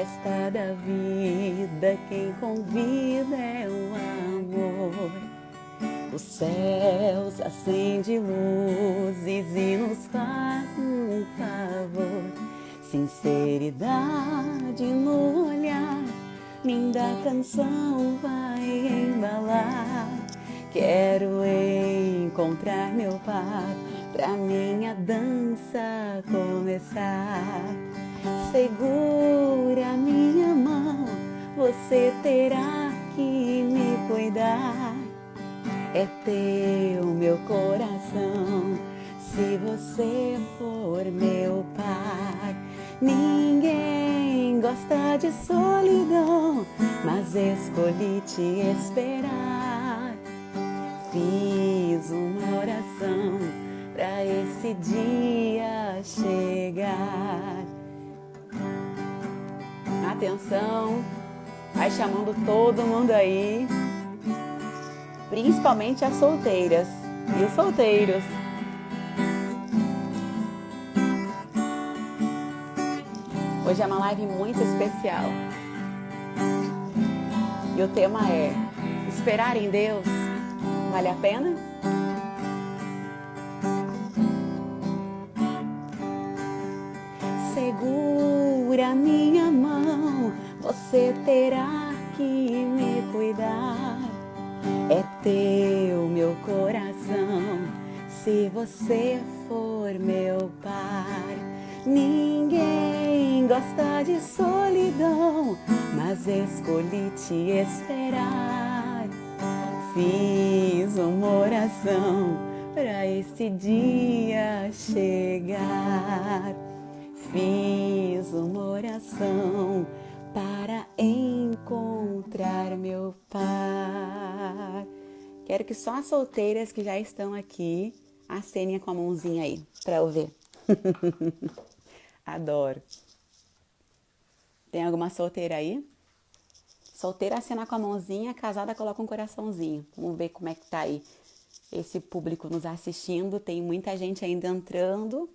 festa da vida, quem convida é o amor. Os céus acendem luzes e nos faz um favor. Sinceridade no olhar, linda canção vai embalar. Quero encontrar meu par pra minha dança começar. Segura minha mão, você terá que me cuidar. É teu meu coração, se você for meu par. Ninguém gosta de solidão, mas escolhi te esperar. Fiz uma oração pra esse dia chegar. Atenção, vai chamando todo mundo aí, principalmente as solteiras e os solteiros. Hoje é uma live muito especial e o tema é: esperar em Deus vale a pena? Segura minha mão, você terá que me cuidar. É teu meu coração, se você for meu par. Ninguém gosta de solidão, mas escolhi te esperar. Fiz uma oração pra esse dia chegar. Fiz uma oração para encontrar meu par. Quero que só as solteiras que já estão aqui acenem com a mãozinha aí, para eu ver. Adoro. Tem alguma solteira aí? Solteira acena com a mãozinha, casada coloca um coraçãozinho. Vamos ver como é que tá aí esse público nos assistindo. Tem muita gente ainda entrando.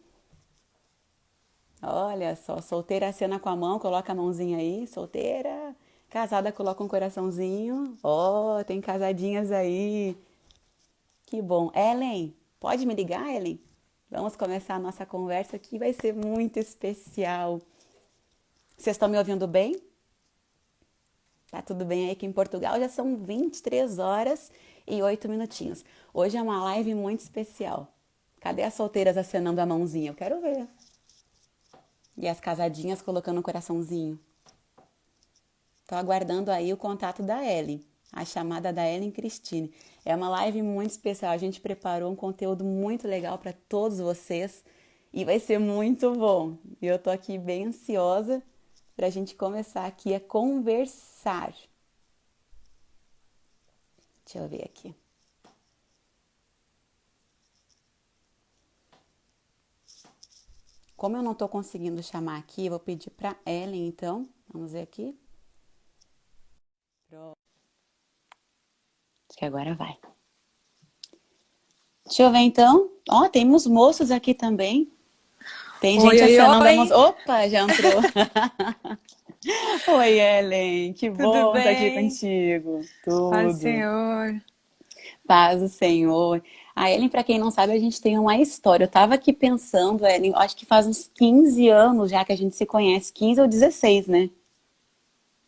Olha só, solteira acena com a mão, coloca a mãozinha aí. Solteira, casada coloca um coraçãozinho. Ó, tem casadinhas aí. Que bom. Ellen, pode me ligar, Ellen? Vamos começar a nossa conversa aqui, vai ser muito especial. Vocês estão me ouvindo bem? Tá tudo bem aí? Aqui em Portugal já são 23 horas e 8 minutinhos. Hoje é uma live muito especial. Cadê as solteiras acenando a mãozinha? Eu quero ver. E as casadinhas colocando um coraçãozinho. Tô aguardando aí o contato da Ellen, a chamada da Ellen Cristine. É uma live muito especial, a gente preparou um conteúdo muito legal para todos vocês e vai ser muito bom. E eu tô aqui bem ansiosa para a gente começar aqui a conversar. Deixa eu ver aqui. Como eu não tô conseguindo chamar aqui, eu vou pedir para Ellen, então. Vamos ver aqui. Pronto. Acho que agora vai. Deixa eu ver então. Ó, temos moços aqui também. Tem gente acenando a moça. Opa, já entrou. Oi, Ellen. Que bom estar aqui contigo. Tudo. Paz do Senhor. Paz do Senhor. A Ellen, para quem não sabe, a gente tem uma história. Eu tava aqui pensando, Ellen, acho que faz uns 15 anos já que a gente se conhece. 15 ou 16, né?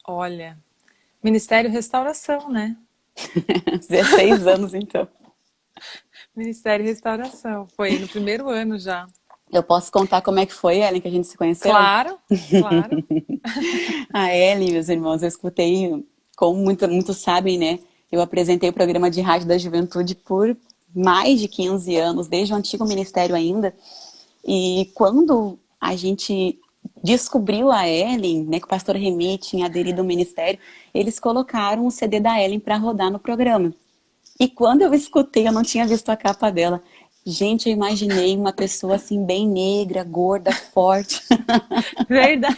Olha, Ministério Restauração, né? 16 anos, então. Ministério Restauração. Foi no primeiro ano já. Eu posso contar como é que foi, Ellen, que a gente se conheceu? Claro, claro. A Ellen, meus irmãos, eu escutei, como muitos sabem, né? Eu apresentei o programa de rádio da juventude por mais de 15 anos, desde o antigo ministério ainda. E quando a gente descobriu a Ellen, né, que o pastor Remy tinha aderido ao ministério, eles colocaram o CD da Ellen para rodar no programa. E quando eu escutei, eu não tinha visto a capa dela. Gente, eu imaginei uma pessoa assim, bem negra, gorda, forte. Verdade.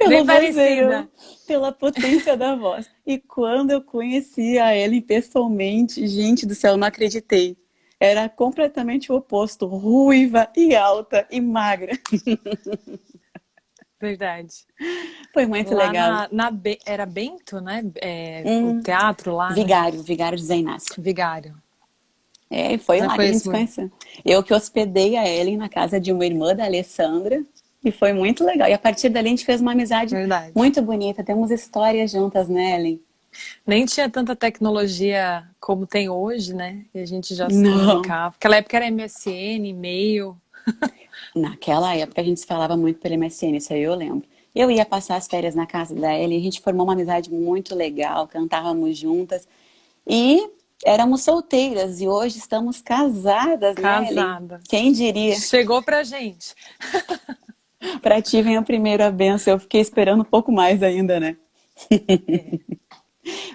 Bem parecida. Pela potência da voz. E quando eu conheci a Ellen pessoalmente, gente do céu, eu não acreditei. Era completamente o oposto, ruiva e alta e magra. Verdade. Foi muito Lá legal. era Bento, né? O Hum, teatro lá, né? Vigário de Zé Inácio. Vigário. É, e foi Não lá que a gente conheço se muito. conheceu. Eu que hospedei a Ellen na casa de uma irmã da Alessandra, e foi muito legal. E a partir dali a gente fez uma amizade Verdade. muito bonita. Temos histórias juntas, né, Ellen? Nem tinha tanta tecnologia como tem hoje, né? E a gente já se Não. comunicava. Naquela época era MSN, e-mail. Naquela época a gente se falava muito pelo MSN, isso aí eu lembro. Eu ia passar as férias na casa da Ellen, a gente formou uma amizade muito legal, cantávamos juntas e éramos solteiras e hoje estamos casadas, né, Ellen? Casadas. Quem diria? Chegou pra gente. Pra ti vem a primeira benção, eu fiquei esperando um pouco mais ainda, né? É.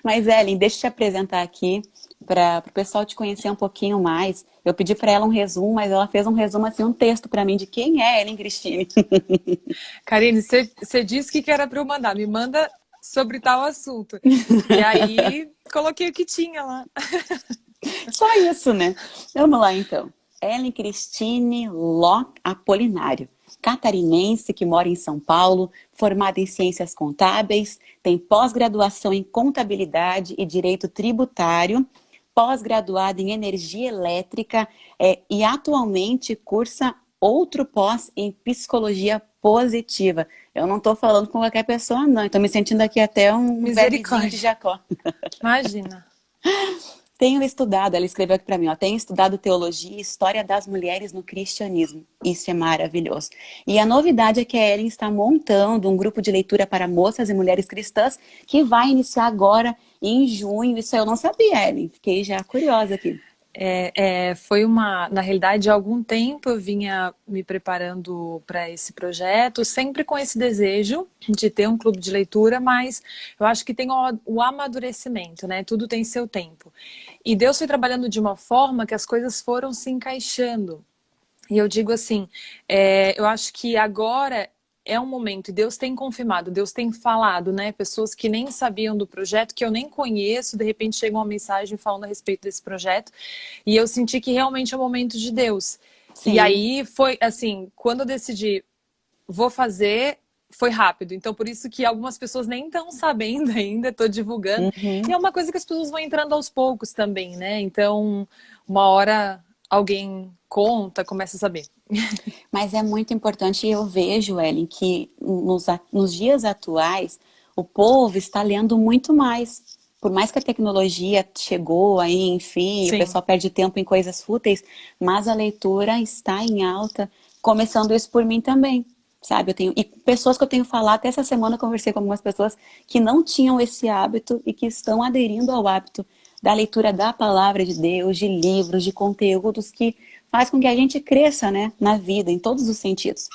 Mas, Ellen, deixa eu te apresentar aqui para o pessoal te conhecer um pouquinho mais. Eu pedi para ela um resumo, mas ela fez um resumo, assim, um texto para mim de quem é Ellen Cristine. Karine, você disse que era para eu mandar. Me manda sobre tal assunto. E aí, coloquei o que tinha lá. Só isso, né? Vamos lá, então. Ellen Cristine Ló Apolinário, catarinense que mora em São Paulo, formada em ciências contábeis, tem pós-graduação em contabilidade e direito tributário, pós-graduada em energia elétrica e atualmente cursa outro pós em psicologia positiva. Eu não estou falando com qualquer pessoa, não. Estou me sentindo aqui até um vermezinho de Misericórdia. Jacó. Imagina. Tenho estudado, ela escreveu aqui para mim, ó, tenho estudado teologia e história das mulheres no cristianismo. Isso é maravilhoso. E a novidade é que a Ellen está montando um grupo de leitura para moças e mulheres cristãs que vai iniciar agora em junho. Isso eu não sabia, Ellen. Fiquei já curiosa aqui. Foi na realidade, há algum tempo eu vinha me preparando para esse projeto, sempre com esse desejo de ter um clube de leitura, mas eu acho que tem o amadurecimento, né? Tudo tem seu tempo. E Deus foi trabalhando de uma forma que as coisas foram se encaixando. E eu digo assim, eu acho que agora é um momento, e Deus tem confirmado, Deus tem falado, né? Pessoas que nem sabiam do projeto, que eu nem conheço, de repente chega uma mensagem falando a respeito desse projeto, e eu senti que realmente é o momento de Deus. E Sim. aí foi assim, quando eu decidi, vou fazer, foi rápido. Então, por isso que algumas pessoas nem estão sabendo ainda, estou divulgando. E Uhum. é uma coisa que as pessoas vão entrando aos poucos também, né? Então, uma hora alguém conta, começa a saber. Mas é muito importante, e eu vejo, Ellen, que nos dias atuais o povo está lendo muito mais. Por mais que a tecnologia chegou aí, enfim, o Sim. pessoal perde tempo em coisas fúteis, mas a leitura está em alta, começando isso por mim também. Sabe, e pessoas que eu tenho falado, até essa semana eu conversei com algumas pessoas que não tinham esse hábito e que estão aderindo ao hábito da leitura da palavra de Deus, de livros, de conteúdos que faz com que a gente cresça, né, na vida, em todos os sentidos.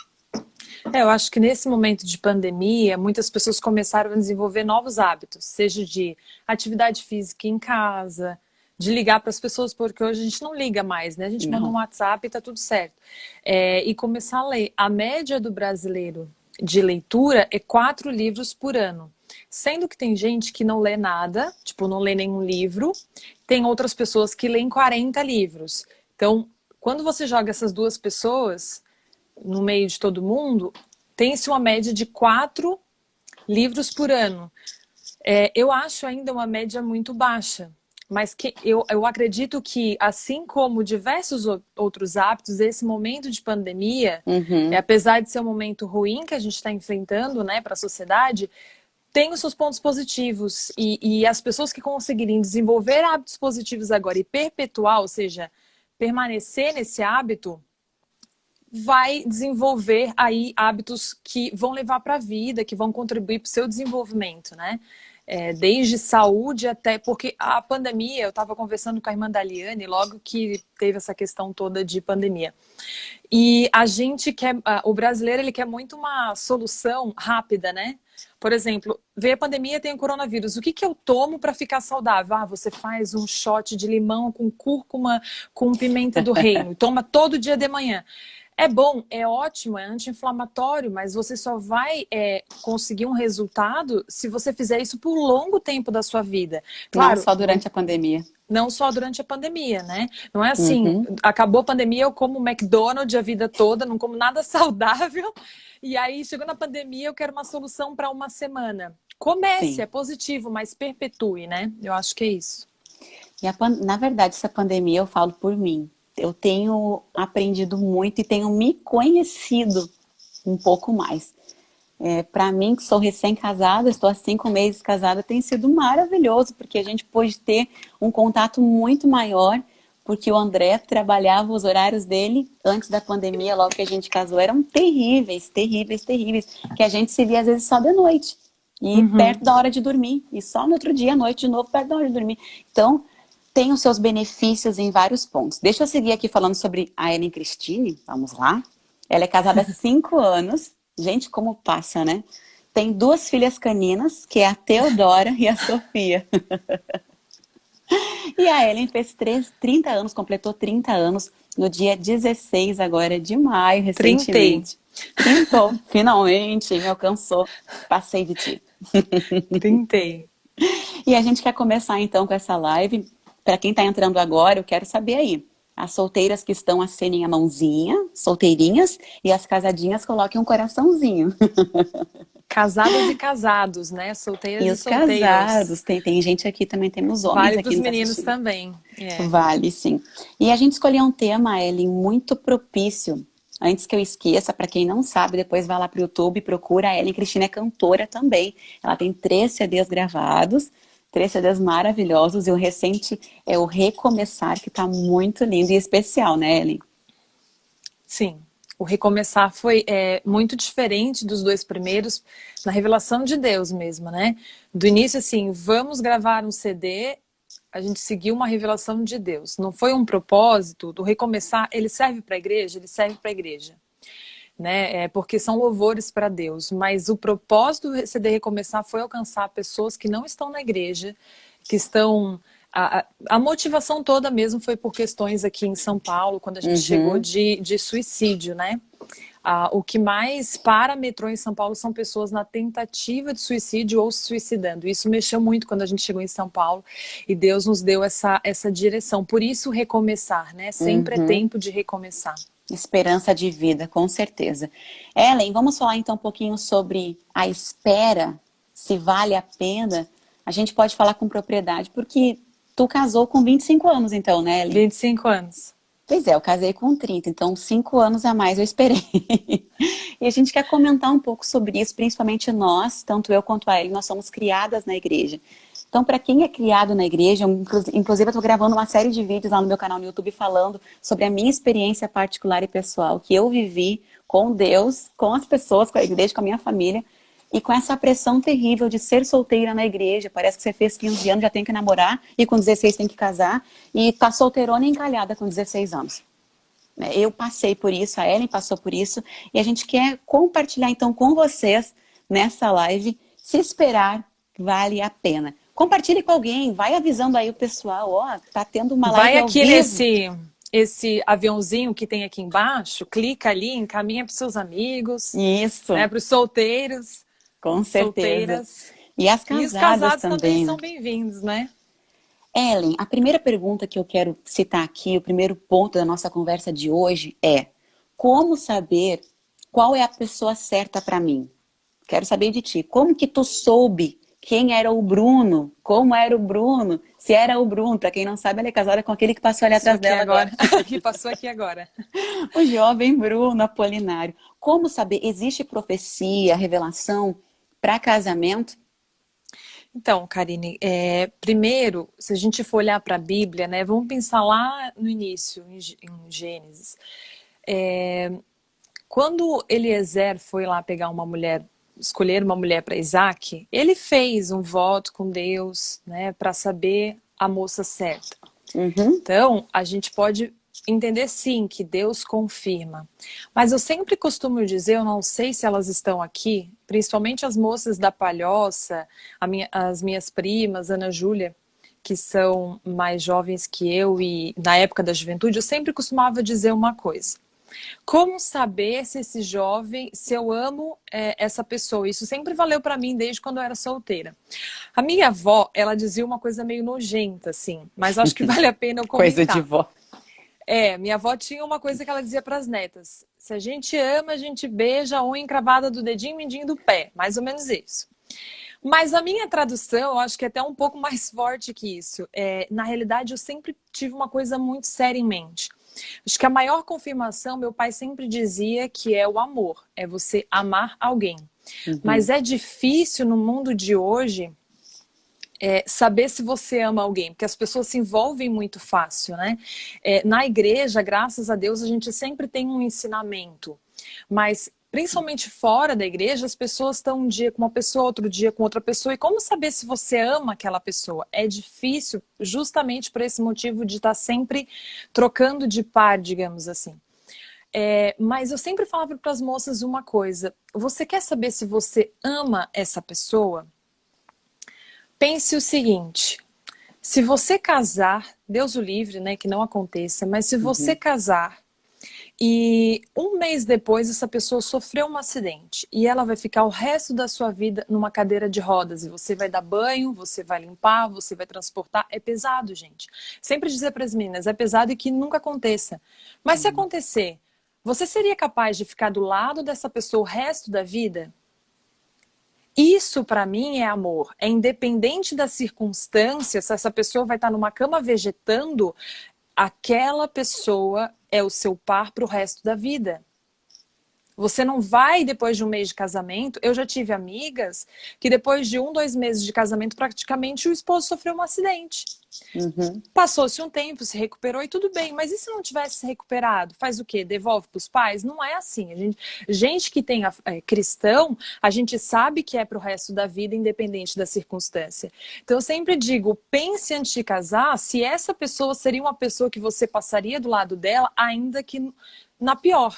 Eu acho que nesse momento de pandemia, muitas pessoas começaram a desenvolver novos hábitos, seja de atividade física em casa, de ligar para as pessoas, porque hoje a gente não liga mais, né? A gente manda um Não. WhatsApp e tá tudo certo. E começar a ler. A média do brasileiro de leitura é 4 livros por ano. Sendo que tem gente que não lê nada, tipo, não lê nenhum livro, tem outras pessoas que leem 40 livros. Então, quando você joga essas duas pessoas no meio de todo mundo, tem-se uma média de 4 livros por ano. Eu acho ainda uma média muito baixa, mas eu acredito que, assim como diversos outros hábitos, esse momento de pandemia, Uhum. apesar de ser um momento ruim que a gente está enfrentando, né, para a sociedade, tem os seus pontos positivos. E as pessoas que conseguirem desenvolver hábitos positivos agora e perpetuar, ou seja, permanecer nesse hábito, vai desenvolver aí hábitos que vão levar para a vida, que vão contribuir para o seu desenvolvimento, né? Desde saúde até... Porque a pandemia, eu estava conversando com a irmã Daliane, logo que teve essa questão toda de pandemia. E a gente quer... O brasileiro, ele quer muito uma solução rápida, né? Por exemplo, veio a pandemia, tem o coronavírus. O que eu tomo para ficar saudável? Você faz um shot de limão com cúrcuma, com pimenta do reino, e toma todo dia de manhã. É bom, é ótimo, é anti-inflamatório, mas você só vai conseguir um resultado se você fizer isso por longo tempo da sua vida. Não Claro, só durante a pandemia. não só durante a pandemia, né? Não é assim, Uhum, acabou a pandemia, eu como McDonald's a vida toda, não como nada saudável, e aí chegou na pandemia, eu quero uma solução para uma semana. Comece, sim. é positivo, mas perpetue, né? Eu acho que é isso. E na verdade, essa pandemia, eu falo por mim. Eu tenho aprendido muito e tenho me conhecido um pouco mais. Para mim, que sou recém-casada, estou há 5 meses casada, tem sido maravilhoso, porque a gente pôde ter um contato muito maior, porque o André trabalhava os horários dele antes da pandemia, logo que a gente casou, eram terríveis, terríveis, terríveis, que a gente se via às vezes só de noite, e Uhum. perto da hora de dormir, e só no outro dia à noite de novo, perto da hora de dormir. Então, tem os seus benefícios em vários pontos. Deixa eu seguir aqui falando sobre a Ellen Cristine, vamos lá. Ela é casada há 5 anos. Gente, como passa, né? Tem 2 filhas caninas, que é a Teodora e a Sofia. E a Ellen fez 30 anos, completou 30 anos no dia 16 agora de maio, Trintei, recentemente. Trintou, finalmente, me alcançou. Passei de ti. trintei. E a gente quer começar então com essa live. Para quem está entrando agora, eu quero saber aí. As solteiras que estão acenem a mãozinha, solteirinhas, e as casadinhas coloquem um coraçãozinho. Casadas e casados, né? E Solteiras e os solteiros. casados, tem gente aqui também, temos homens Vale para aqui os nos meninos assistindo. também. É. Vale, sim. E a gente escolheu um tema, Ellen, muito propício. Antes que eu esqueça, para quem não sabe, depois vai lá para o YouTube e procura. A Ellen Cristina é cantora também. Ela tem 3 CDs gravados, 3 CDs maravilhosos. E o recente é o Recomeçar, que está muito lindo e especial, né, Ellen? Sim. O recomeçar foi muito diferente dos dois primeiros, na revelação de Deus mesmo, né? Do início, assim, vamos gravar um CD, a gente seguiu uma revelação de Deus. Não foi um propósito. Do recomeçar, ele serve para a igreja? Ele serve para a igreja. Né? Porque são louvores para Deus. Mas o propósito do CD Recomeçar foi alcançar pessoas que não estão na igreja, que estão. A motivação toda mesmo foi por questões aqui em São Paulo, quando a gente chegou Uhum. de suicídio, né? O que mais parametrou em São Paulo são pessoas na tentativa de suicídio ou se suicidando. Isso mexeu muito quando a gente chegou em São Paulo e Deus nos deu essa direção. Por isso, recomeçar, né? Sempre é Uhum. tempo de recomeçar. Esperança de vida, com certeza. Ellen, vamos falar então um pouquinho sobre a espera, se vale a pena. A gente pode falar com propriedade, porque tu casou com 25 anos então, né, Ellen? 25 anos. Pois é, eu casei com 30, então 5 anos a mais eu esperei. E a gente quer comentar um pouco sobre isso, principalmente nós, tanto eu quanto a Ellen, nós somos criadas na igreja. Então, para quem é criado na igreja, inclusive eu estou gravando uma série de vídeos lá no meu canal no YouTube falando sobre a minha experiência particular e pessoal, que eu vivi com Deus, com as pessoas, com a igreja, com a minha família, e com essa pressão terrível de ser solteira na igreja. Parece que você fez 15 anos, já tem que namorar, e com 16 tem que casar, e tá solteirona e encalhada com 16 anos. Eu passei por isso, a Ellen passou por isso, e a gente quer compartilhar então com vocês nessa live, se esperar vale a pena. Compartilhe com alguém, vai avisando aí o pessoal, ó, tá tendo uma live Vai ao aqui vivo. nesse esse aviãozinho que tem aqui embaixo, clica ali, encaminha para os seus amigos, né, Isso, para os solteiros, com certeza. solteiras. E as E os casadas casados também também, são né? bem-vindos, né? Ellen, a primeira pergunta que eu quero citar aqui, o primeiro ponto da nossa conversa de hoje é: como saber qual é a pessoa certa para mim? Quero saber de ti. Como que tu soube quem era o Bruno? Como era o Bruno? Se era o Bruno, para quem não sabe, ela é casada com aquele que passou ali Passou atrás aqui dela agora. agora. Que passou aqui agora. O jovem Bruno Apolinário. Como saber? Existe profecia, revelação para casamento? Então, Karine, primeiro, se a gente for olhar para a Bíblia, né, vamos pensar lá no início, em Gênesis. Quando Eliezer foi lá pegar uma mulher, escolher uma mulher para Isaac, ele fez um voto com Deus, né, para saber a moça certa. Uhum, Então, a gente pode entender sim que Deus confirma. Mas eu sempre costumo dizer, eu não sei se elas estão aqui, principalmente as moças da Palhoça, as minhas primas, Ana Júlia, que são mais jovens que eu e na época da juventude, eu sempre costumava dizer uma coisa. Como saber se esse jovem, se eu amo essa pessoa? Isso sempre valeu para mim desde quando eu era solteira. A minha avó, ela dizia uma coisa meio nojenta, assim, mas acho que vale a pena eu Coisa de comentar. vó. Minha avó tinha uma coisa que ela dizia para as netas: se a gente ama, a gente beija a unha encravada do dedinho, mindinho do pé. Mais ou menos isso. Mas a minha tradução, eu acho que é até um pouco mais forte que isso. Na realidade, eu sempre tive uma coisa muito séria em mente. Acho que a maior confirmação, meu pai sempre dizia que é o amor, é você amar alguém. Mas Uhum. é difícil no mundo de hoje saber se você ama alguém, porque as pessoas se envolvem muito fácil, né? Na igreja, graças a Deus, a gente sempre tem um ensinamento, mas principalmente fora da igreja, as pessoas estão um dia com uma pessoa, outro dia com outra pessoa, e como saber se você ama aquela pessoa? É difícil justamente por esse motivo de estar sempre trocando de par, digamos assim. Mas eu sempre falava para as moças uma coisa: você quer saber se você ama essa pessoa? Pense o seguinte: se você casar, Deus o livre, né, que não aconteça, mas se você Uhum. casar e um mês depois essa pessoa sofreu um acidente e ela vai ficar o resto da sua vida numa cadeira de rodas e você vai dar banho, você vai limpar, você vai transportar, é pesado, gente. Sempre dizer para as meninas, é pesado e que nunca aconteça. Mas se Uhum. acontecer, você seria capaz de ficar do lado dessa pessoa o resto da vida? Isso para mim é amor. É independente da circunstância, se essa pessoa vai estar numa cama vegetando, aquela pessoa é o seu par para o resto da vida. Você não vai, depois de um mês de casamento. Eu já tive amigas que depois de 2 meses de casamento, praticamente o esposo sofreu um acidente. Uhum. Passou-se um tempo, se recuperou e tudo bem. Mas e se não tivesse se recuperado? Faz o quê? Devolve para os pais? Não é assim. Gente que tem cristão, a gente sabe que é para o resto da vida, independente da circunstância. Então eu sempre digo, pense antes de casar se essa pessoa seria uma pessoa que você passaria do lado dela, ainda que na pior.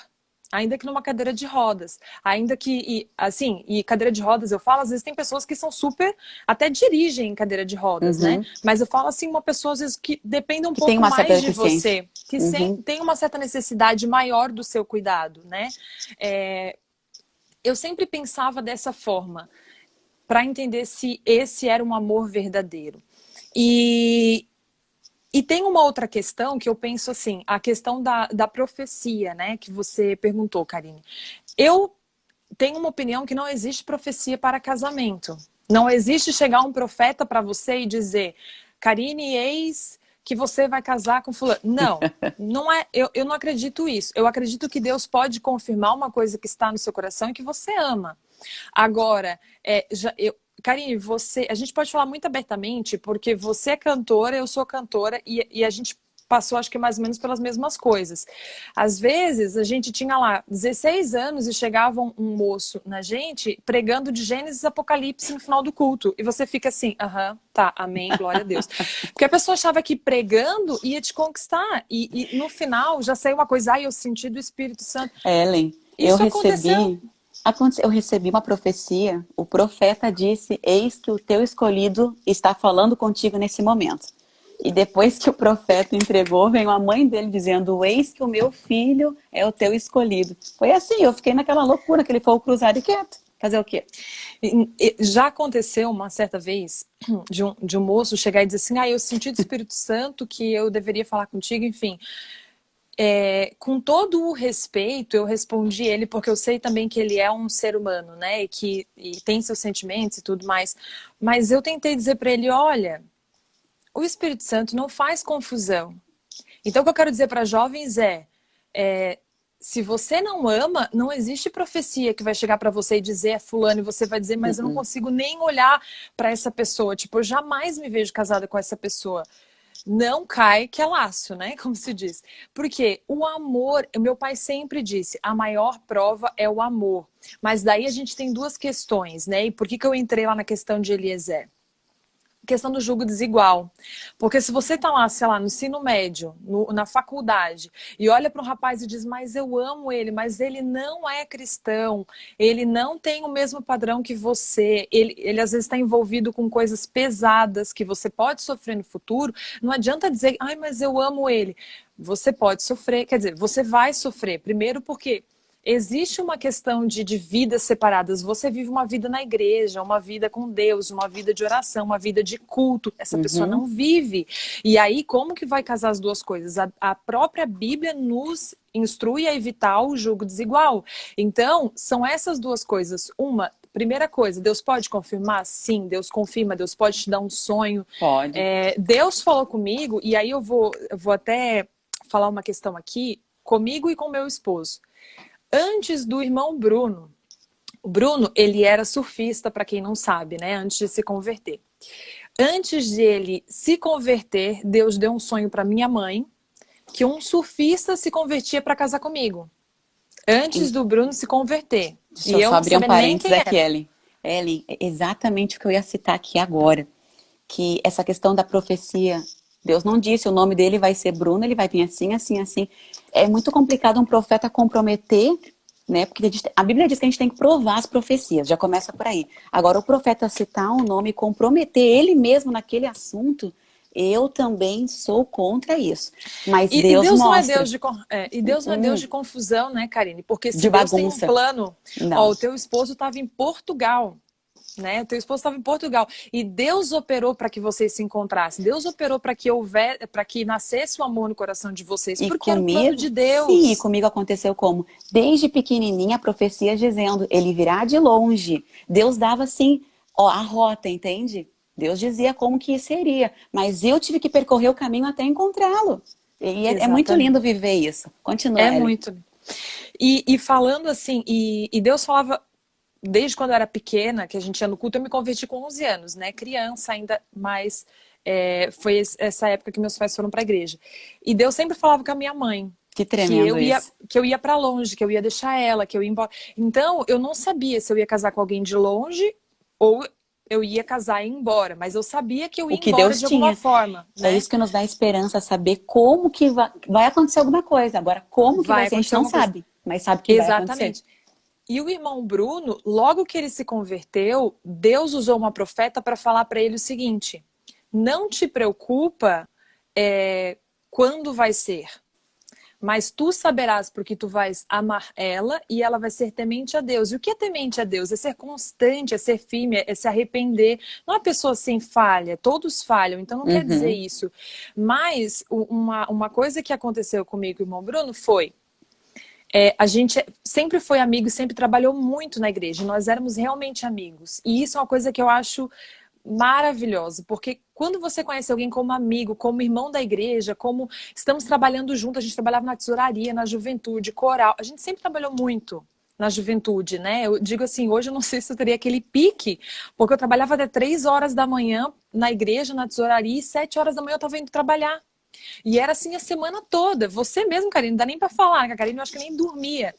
Ainda que numa cadeira de rodas, ainda que, e cadeira de rodas eu falo, às vezes tem pessoas que são super, até dirigem em cadeira de rodas, né? Uhum. Mas eu falo assim, uma pessoa às vezes que depende um Que tem pouco uma certa mais de deficiência. você, que Uhum. tem uma certa necessidade maior do seu cuidado, né? É, eu sempre pensava dessa forma, para entender se esse era um amor verdadeiro. E tem uma outra questão que eu penso assim, a questão da profecia, né? Que você perguntou, Karine. Eu tenho uma opinião que não existe profecia para casamento. Não existe chegar um profeta para você e dizer, Karine, eis que você vai casar com fulano. Não, não é. Eu não acredito isso. Eu acredito que Deus pode confirmar uma coisa que está no seu coração e que você ama. Agora, Karine, a gente pode falar muito abertamente, porque você é cantora, eu sou cantora, e a gente passou, acho que mais ou menos pelas mesmas coisas. Às vezes, a gente tinha lá 16 anos e chegava um moço na gente pregando de Gênesis e Apocalipse no final do culto. E você fica assim, aham, tá, amém, glória a Deus. Porque a pessoa achava que pregando ia te conquistar. E no final já saiu uma coisa, eu senti do Espírito Santo. Ellen, Isso aconteceu. eu recebi uma profecia. O profeta disse: Eis que o teu escolhido está falando contigo nesse momento. E depois que o profeta entregou, veio a mãe dele dizendo: Eis que o meu filho é o teu escolhido. Foi assim, eu fiquei naquela loucura, que ele foi cruzado e quieto. Fazer o quê? Já aconteceu uma certa vez de um moço chegar e dizer assim, eu senti do Espírito Santo que eu deveria falar contigo, enfim. Com todo o respeito, eu respondi ele, porque eu sei também que ele é um ser humano, né? E tem seus sentimentos e tudo mais. Mas eu tentei dizer para ele, olha, o Espírito Santo não faz confusão. Então o que eu quero dizer para jovens se você não ama, não existe profecia que vai chegar para você e dizer fulano, e você vai dizer, mas eu não consigo nem olhar para essa pessoa. Tipo, eu jamais me vejo casada com essa pessoa. Não cai que é laço, né? Como se diz. Porque o amor, meu pai sempre disse, a maior prova é o amor. Mas daí a gente tem duas questões, né? E por que eu entrei lá na questão de Eliezer? questão do julgo desigual. Porque se você tá lá, sei lá, no ensino médio, na faculdade, e olha para um rapaz e diz, mas eu amo ele, mas ele não é cristão, ele não tem o mesmo padrão que você, ele às vezes está envolvido com coisas pesadas que você pode sofrer no futuro, não adianta dizer, ai, mas eu amo ele. Você pode sofrer, quer dizer, você vai sofrer. Primeiro porque existe uma questão de vidas separadas. Você vive uma vida na igreja, uma vida com Deus, uma vida de oração, uma vida de culto. Essa pessoa Uhum. não vive. E aí, como que vai casar as duas coisas? A própria Bíblia nos instrui a evitar o julgo desigual. Então, são essas duas coisas. Uma, primeira coisa, Deus pode confirmar? Sim, Deus confirma, Deus pode te dar um sonho. Pode. Deus falou comigo, e aí eu vou até falar uma questão aqui, comigo e com meu esposo. Antes do irmão Bruno. O Bruno, ele era surfista, para quem não sabe, né? Antes de se converter. Antes de ele se converter, Deus deu um sonho para minha mãe, que um surfista se convertia para casar comigo. Antes do Bruno se converter. Deixa E eu eu só não abrir um sabia nem parênteses quem aqui, era. Ellen. Ellen, é exatamente o que eu ia citar aqui agora. Que essa questão da profecia, Deus não disse, o nome dele vai ser Bruno, ele vai vir assim, assim, assim. É muito complicado um profeta comprometer, né? Porque a Bíblia diz que a gente tem que provar as profecias, já começa por aí. Agora, o profeta citar um nome e comprometer ele mesmo naquele assunto, eu também sou contra isso. Mas E Deus Deus não é mostra. Deus e Deus não é Deus de confusão, né, Karine? Porque se De Deus tem um bagunça. plano, ó, Não. o teu esposo estava em Portugal, né? O teu esposo estava em Portugal e Deus operou para que vocês se encontrassem. Deus operou para que nascesse o amor no coração de vocês, E porque era o plano comigo, de sim, e Deus. comigo aconteceu como? Desde pequenininha, a profecia dizendo, ele virá de longe. Deus dava assim, ó, a rota, entende? Deus dizia como que seria, mas eu tive que percorrer o caminho até encontrá-lo. E é muito Exatamente. lindo viver isso. Continua, É Ellen. muito. E falando assim, e Deus falava desde quando eu era pequena, que a gente ia no culto, eu me converti com 11 anos, né? Criança ainda, mas foi essa época que meus pais foram para a igreja. E Deus sempre falava com a minha mãe Que tremendo isso. que eu ia para longe, que eu ia deixar ela, que eu ia embora. Então, eu não sabia se eu ia casar com alguém de longe ou eu ia casar e ir embora, mas eu sabia que eu O ia que embora Deus de alguma tinha. forma, É né? isso que nos dá esperança, saber como que vai acontecer alguma coisa. Agora, como que vai Vai ser, a gente acontecer não alguma coisa. sabe, mas sabe que vai acontecer. Exatamente. E o irmão Bruno, logo que ele se converteu, Deus usou uma profeta para falar para ele o seguinte: não te preocupa quando vai ser, mas tu saberás porque tu vais amar ela e ela vai ser temente a Deus. E o que é temente a Deus? É ser constante, é ser firme, é se arrepender. Não é pessoa sem falha, todos falham, então não quer dizer Uhum. isso. Mas uma coisa que aconteceu comigo e o irmão Bruno foi a gente sempre foi amigo e sempre trabalhou muito na igreja. Nós éramos realmente amigos. E isso é uma coisa que eu acho maravilhosa, porque quando você conhece alguém como amigo, como irmão da igreja, como estamos trabalhando junto, a gente trabalhava na tesouraria, na juventude, coral, a gente sempre trabalhou muito na juventude, né? Eu digo assim, hoje eu não sei se eu teria aquele pique, porque eu trabalhava até 3 horas da manhã na igreja, na tesouraria, e 7 horas da manhã eu estava indo trabalhar. E era assim a semana toda. Você mesmo, Karine, não dá nem para falar, que a Karine eu acho que nem dormia.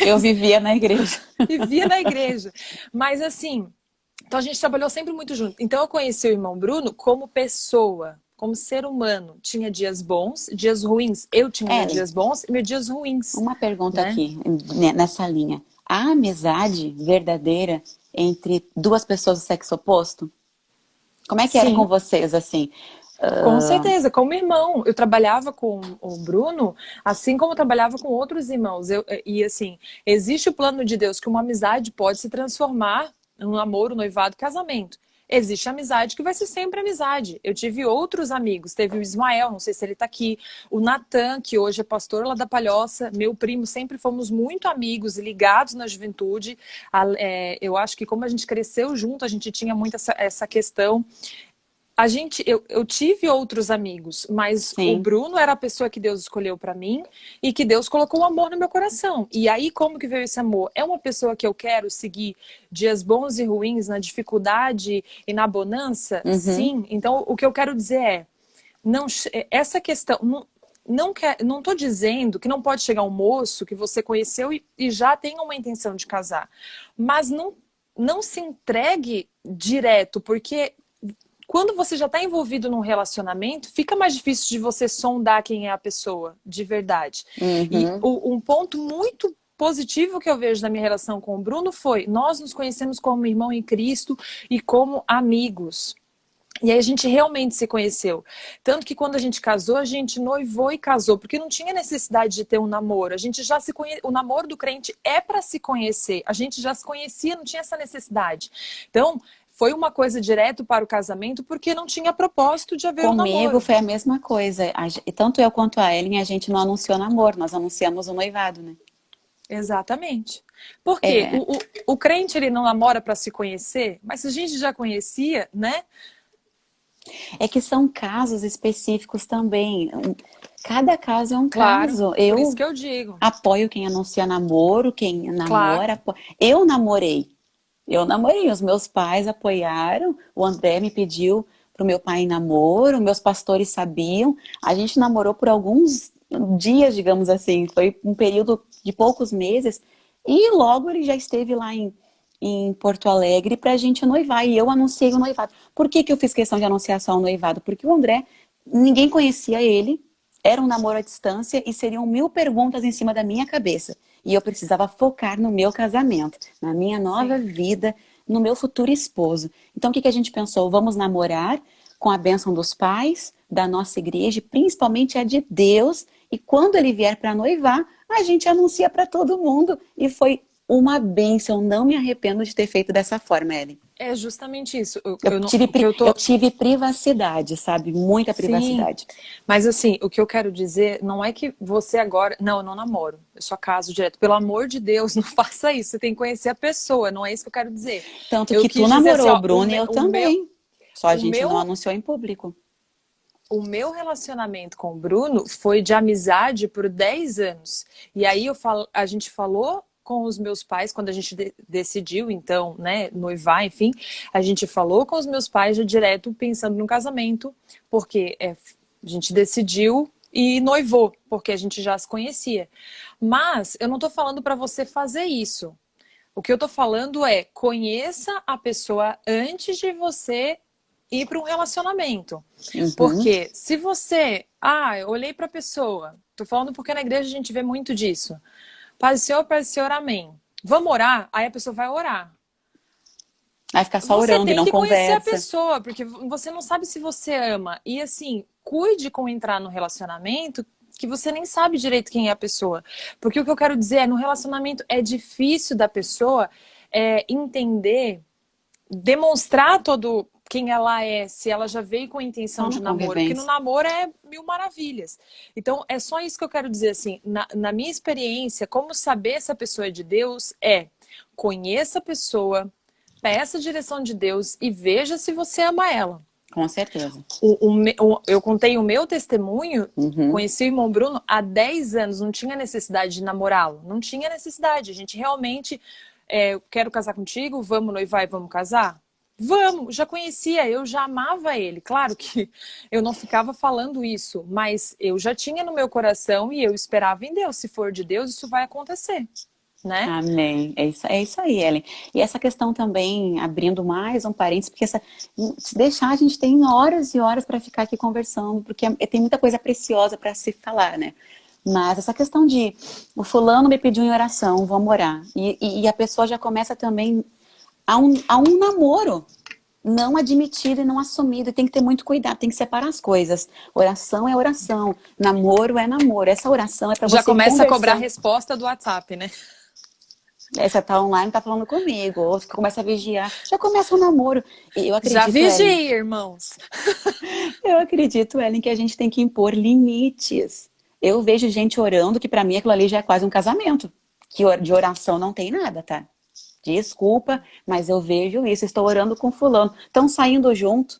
Eu Mas vivia na igreja. vivia na igreja. Mas assim, então a gente trabalhou sempre muito junto. Então eu conheci o irmão Bruno como pessoa, como ser humano. Tinha dias bons, dias ruins. Eu tinha meus Ellen, dias bons e meus dias ruins, uma pergunta né? aqui, nessa linha. Há amizade verdadeira entre duas pessoas do sexo oposto? Como é que era com Sim, vocês, assim? com certeza, como irmão. Eu trabalhava com o Bruno, assim como eu trabalhava com outros irmãos. E assim, existe o plano de Deus que uma amizade pode se transformar em um namoro, noivado, casamento. Existe amizade que vai ser sempre amizade. Eu tive outros amigos, teve o Ismael, não sei se ele está aqui, o Natan, que hoje é pastor lá da Palhoça, meu primo, sempre fomos muito amigos e ligados na juventude. Eu acho que como a gente cresceu junto, a gente tinha muito essa questão. Eu tive outros amigos, mas o Sim. Bruno era a pessoa que Deus escolheu para mim e que Deus colocou o amor no meu coração. E aí, como que veio esse amor? É uma pessoa que eu quero seguir dias bons e ruins, na dificuldade e na bonança? Uhum. Sim. Então, o que eu quero dizer não, essa questão. Não estou dizendo que não pode chegar um moço que você conheceu e já tem uma intenção de casar. Mas não se entregue direto, porque Quando você já está envolvido num relacionamento, fica mais difícil de você sondar quem é a pessoa, de verdade. E Uhum. um ponto muito positivo que eu vejo na minha relação com o Bruno foi: nós nos conhecemos como irmão em Cristo e como amigos. E aí a gente realmente se conheceu. Tanto que quando a gente casou, a gente noivou e casou, porque não tinha necessidade de ter um namoro. A gente já se conhe... O namoro do crente é para se conhecer. A gente já se conhecia, não tinha essa necessidade. Então, foi uma coisa direto para o casamento, porque não tinha propósito de haver um Comigo namoro. foi a mesma coisa. Tanto eu quanto a Ellen, a gente não anunciou namoro, nós anunciamos o noivado, né? Exatamente. Porque É, o crente, ele não namora para se conhecer, mas se a gente já conhecia, né? é que são casos específicos também. Cada caso é um Claro, caso. por isso Eu que eu digo. apoio quem anuncia namoro, quem Claro. namora. Eu namorei. Eu namorei. Os meus pais apoiaram. O André me pediu para o meu pai em namoro. Meus pastores sabiam. A gente namorou por alguns dias, digamos assim. Foi um período de poucos meses. E logo ele já esteve lá em Porto Alegre para a gente noivar. E eu anunciei o noivado. Por que que eu fiz questão de anunciar só o noivado? Porque o André, ninguém conhecia ele. Era um namoro à distância e seriam 1000 perguntas em cima da minha cabeça. E eu precisava focar no meu casamento, na minha nova Sim. vida, no meu futuro esposo. Então, o que que a gente pensou? Vamos namorar com a bênção dos pais, da nossa igreja, principalmente a de Deus. E quando ele vier para noivar, a gente anuncia para todo mundo. E foi uma bênção. Não me arrependo de ter feito dessa forma, Ellen. É justamente isso. Eu tive, O que eu eu tô. tive privacidade, sabe? Muita Sim. privacidade. Mas assim, o que eu quero dizer não é que você agora. Não, eu não namoro. Eu só caso direto. Pelo amor de Deus, não faça isso. Você tem que conhecer a pessoa. Não é isso que eu quero dizer. Tanto Eu que tu quis dizer assim, namorou o ó, Bruno e eu também. Só a o gente não meu, anunciou em público. o meu relacionamento com o Bruno foi de amizade por 10 anos. E aí a gente falou com os meus pais, quando a gente decidiu, então, né, noivar, enfim, a gente falou com os meus pais já direto pensando no casamento, porque a gente decidiu e noivou, porque a gente já se conhecia. Mas eu não tô falando para você fazer isso. O que eu tô falando é: conheça a pessoa antes de você ir para um relacionamento. Uhum. Porque se você, eu olhei para a pessoa, tô falando porque na igreja a gente vê muito disso. Paz do Senhor, amém. Vamos orar? Aí a pessoa vai orar. Vai ficar só Você orando e tem não que conhecer a conversa. pessoa, porque você não sabe se você ama. E assim, cuide com entrar no relacionamento que você nem sabe direito quem é a pessoa. Porque o que eu quero dizer é, no relacionamento é difícil da pessoa entender, demonstrar todo quem ela é, se ela já veio com a intenção Só de na namoro, porque no convivência. namoro é mil maravilhas. Então, é só isso que eu quero dizer, assim, na minha experiência, como saber se a pessoa é de Deus é: conheça a pessoa, peça a direção de Deus e veja se você ama ela. Com certeza. Eu contei o meu testemunho, Uhum. conheci o irmão Bruno há 10 anos, não tinha necessidade de namorá-lo, não tinha necessidade. A gente realmente, quero casar contigo, vamos noivar e vamos casar? Vamos, já conhecia, eu já amava ele. Claro que eu não ficava falando isso, mas eu já tinha no meu coração e eu esperava em Deus. Se for de Deus, isso vai acontecer, né? Amém. É isso aí, Ellen. E essa questão também, abrindo mais um parênteses, porque se deixar, a gente tem horas e horas para ficar aqui conversando, porque tem muita coisa preciosa para se falar, né? Mas essa questão de o fulano me pediu em oração, vamos orar. E a pessoa já começa também a um namoro não admitido e não assumido. E tem que ter muito cuidado, tem que separar as coisas. Oração é oração, namoro é namoro. Essa oração é para Já você ir começa a cobrar a conversando. resposta do WhatsApp, né? Você tá online, tá falando comigo, ou você começa a vigiar, já começa o namoro. E Já vigie, irmãos. Eu acredito, Ellen, que a gente tem que impor limites. Eu vejo gente orando, que pra mim aquilo ali já é quase um casamento. Que de oração não tem nada, tá? Desculpa, mas eu vejo isso. Estou orando com fulano. Estão saindo junto.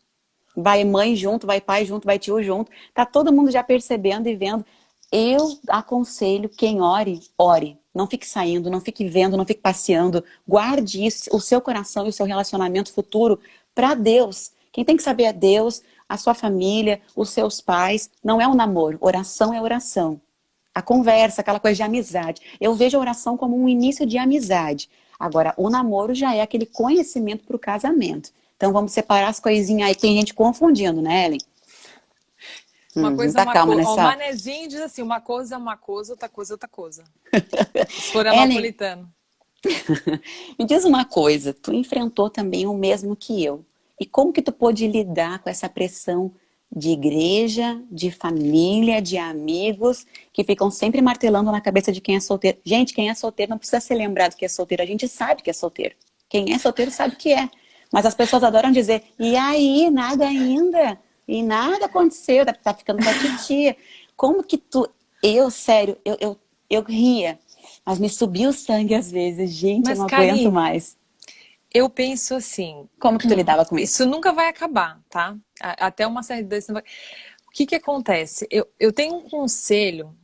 Vai mãe junto, vai pai junto, vai tio junto. Tá todo mundo já percebendo e vendo. Eu aconselho quem ore, ore. Não fique saindo, não fique vendo, não fique passeando. Guarde isso, o seu coração e o seu relacionamento futuro para Deus. Quem tem que saber é Deus, a sua família, os seus pais. Não é um namoro. Oração é oração. A conversa, aquela coisa de amizade. Eu vejo a oração como um início de amizade. Agora, o namoro já é aquele conhecimento para o casamento. Então vamos separar as coisinhas aí. Tem gente confundindo, né, Ellen? Uma coisa é Tá uma calma coisa. O nessa. manezinho diz assim, uma coisa é uma coisa, outra coisa é outra coisa. Se for Ellen, napolitano. me diz uma coisa. Tu enfrentou também o mesmo que eu. E como que tu pôde lidar com essa pressão de igreja, de família, de amigos, que ficam sempre martelando na cabeça de quem é solteiro? Gente, quem é solteiro não precisa ser lembrado que é solteiro. A gente sabe que é solteiro. Quem é solteiro sabe que é. Mas as pessoas adoram dizer, e aí, nada ainda? E nada aconteceu, tá ficando com a titia. Como que tu... Sério, eu ria, mas me subia o sangue às vezes. Gente, eu Mas, não aguento Karine, mais. eu penso assim, Como que tu lidava com isso? isso nunca vai acabar, tá? Até uma certa idade. O que que acontece? Eu tenho um conselho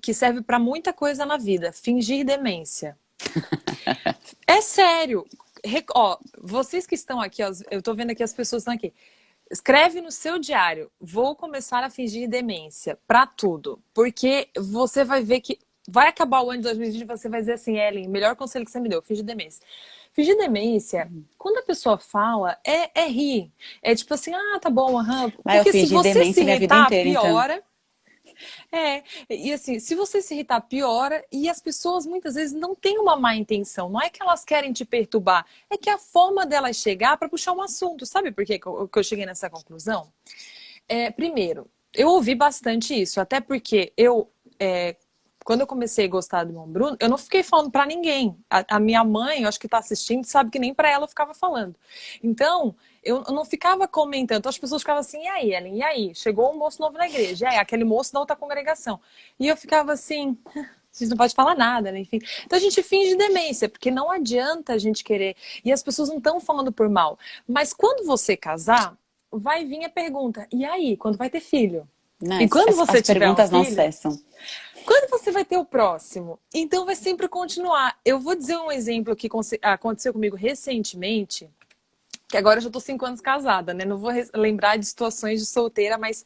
que serve para muita coisa na vida: fingir demência. É sério. Ó, vocês que estão aqui, ó, eu tô vendo aqui as pessoas estão aqui. Escreve no seu diário: vou começar a fingir demência para tudo, porque você vai ver que vai acabar o ano de 2020 e você vai dizer assim, Ellen, melhor conselho que você me deu, fingir demência. Fingir demência, quando a pessoa fala, é rir. É tipo assim, ah, tá bom, aham. Mas eu Porque se fingi você se demência minha vida irritar, inteira, então. piora. E assim, se você se irritar, piora. E as pessoas muitas vezes não têm uma má intenção. Não é que elas querem te perturbar, é que a forma delas chegar para puxar um assunto. Sabe por que eu cheguei nessa conclusão? Primeiro, eu ouvi bastante isso, até porque quando eu comecei a gostar do irmão Bruno, eu não fiquei falando pra ninguém. A minha mãe, eu acho que tá assistindo, sabe que nem pra ela eu ficava falando. Então, eu não ficava comentando. Então, as pessoas ficavam assim, e aí, Ellen, e aí? Chegou um moço novo na igreja, e aí, aquele moço da outra congregação. E eu ficava assim, vocês não podem falar nada, né? Enfim. Então, a gente finge demência, porque não adianta a gente querer. E as pessoas não estão falando por mal. Mas quando você casar, vai vir a pergunta, e aí, quando vai ter filho? Não, E quando você as tiver um perguntas não filho, cessam. quando você vai ter o próximo? Então vai sempre continuar. Eu vou dizer um exemplo que aconteceu comigo recentemente, que agora eu já tô 5 anos casada, né? Não vou lembrar de situações de solteira, mas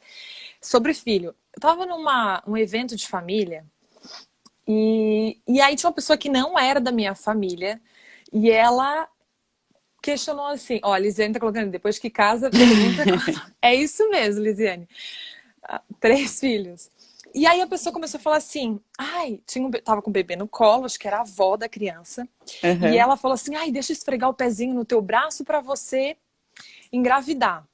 sobre filho. Eu tava num evento de família e aí tinha uma pessoa que não era da minha família e ela questionou assim, ó, a Lisiane tá colocando, depois que casa, pergunta... É isso mesmo, Lisiane. 3 filhos. E aí a pessoa começou a falar assim, ai, tava com o bebê no colo, acho que era a avó da criança. E Uhum. ela falou assim, ai, deixa eu esfregar o pezinho no teu braço pra você engravidar.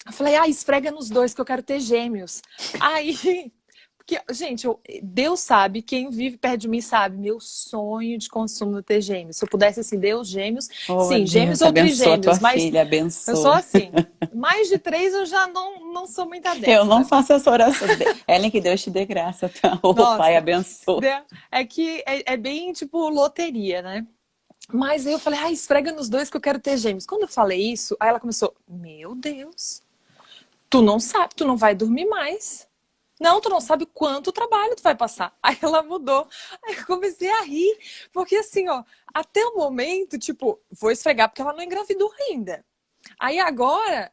Eu falei, ai, esfrega nos dois que eu quero ter gêmeos. Aí, porque, gente, Deus sabe, quem vive perto de mim sabe, meu sonho de consumo é ter gêmeos. Se eu pudesse, assim, Deus, gêmeos, Oh, sim, gêmeos Deus, ou abençoa tua trigêmeos, mas filha, eu sou abençoa. assim. Mais de 3 eu já não sou muito Eu não adepta. faço essa oração. Ellen, que Deus te dê graça, tá? Ô, Pai, Nossa, abençoa. é que é bem tipo loteria, né? Mas aí eu falei, esfrega nos dois que eu quero ter gêmeos. Quando eu falei isso, aí ela começou, meu Deus, tu não sabe, tu não vai dormir mais. Não, tu não sabe quanto trabalho tu vai passar. Aí ela mudou. Aí eu comecei a rir, porque assim, ó, até o momento, tipo, vou esfregar porque ela não engravidou ainda. Aí agora,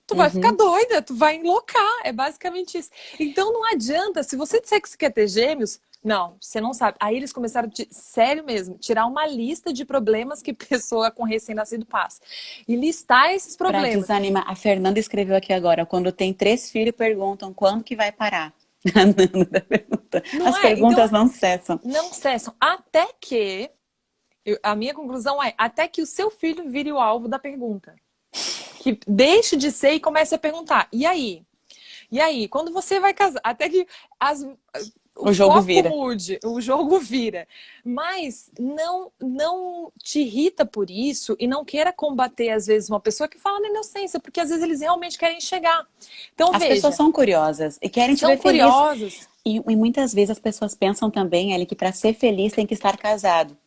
tu vai ficar Uhum. doida, tu vai enloucar. É basicamente isso. Então não adianta, se você disser que você quer ter gêmeos, não, você não sabe. Aí eles começaram, sério mesmo, tirar uma lista de problemas que pessoa com recém-nascido passa. E listar esses Pra problemas. desanimar. A Fernanda escreveu aqui agora, quando tem 3 filhos, perguntam quando que vai parar. A Nanda pergunta. Não As é? Então, perguntas não cessam. não cessam. Até que, a minha conclusão é, até que o seu filho vire o alvo da pergunta. Que deixe de ser e comece a perguntar. E aí? E aí? Quando você vai casar? Até que o O jogo foco vira. mude, o jogo vira. Mas não te irrita por isso e não queira combater, às vezes, uma pessoa que fala na inocência, porque às vezes eles realmente querem chegar. Então, As pessoas veja, são curiosas e querem te são ver feliz. curiosos. E muitas vezes as pessoas pensam também, Ellie, que para ser feliz tem que estar casado.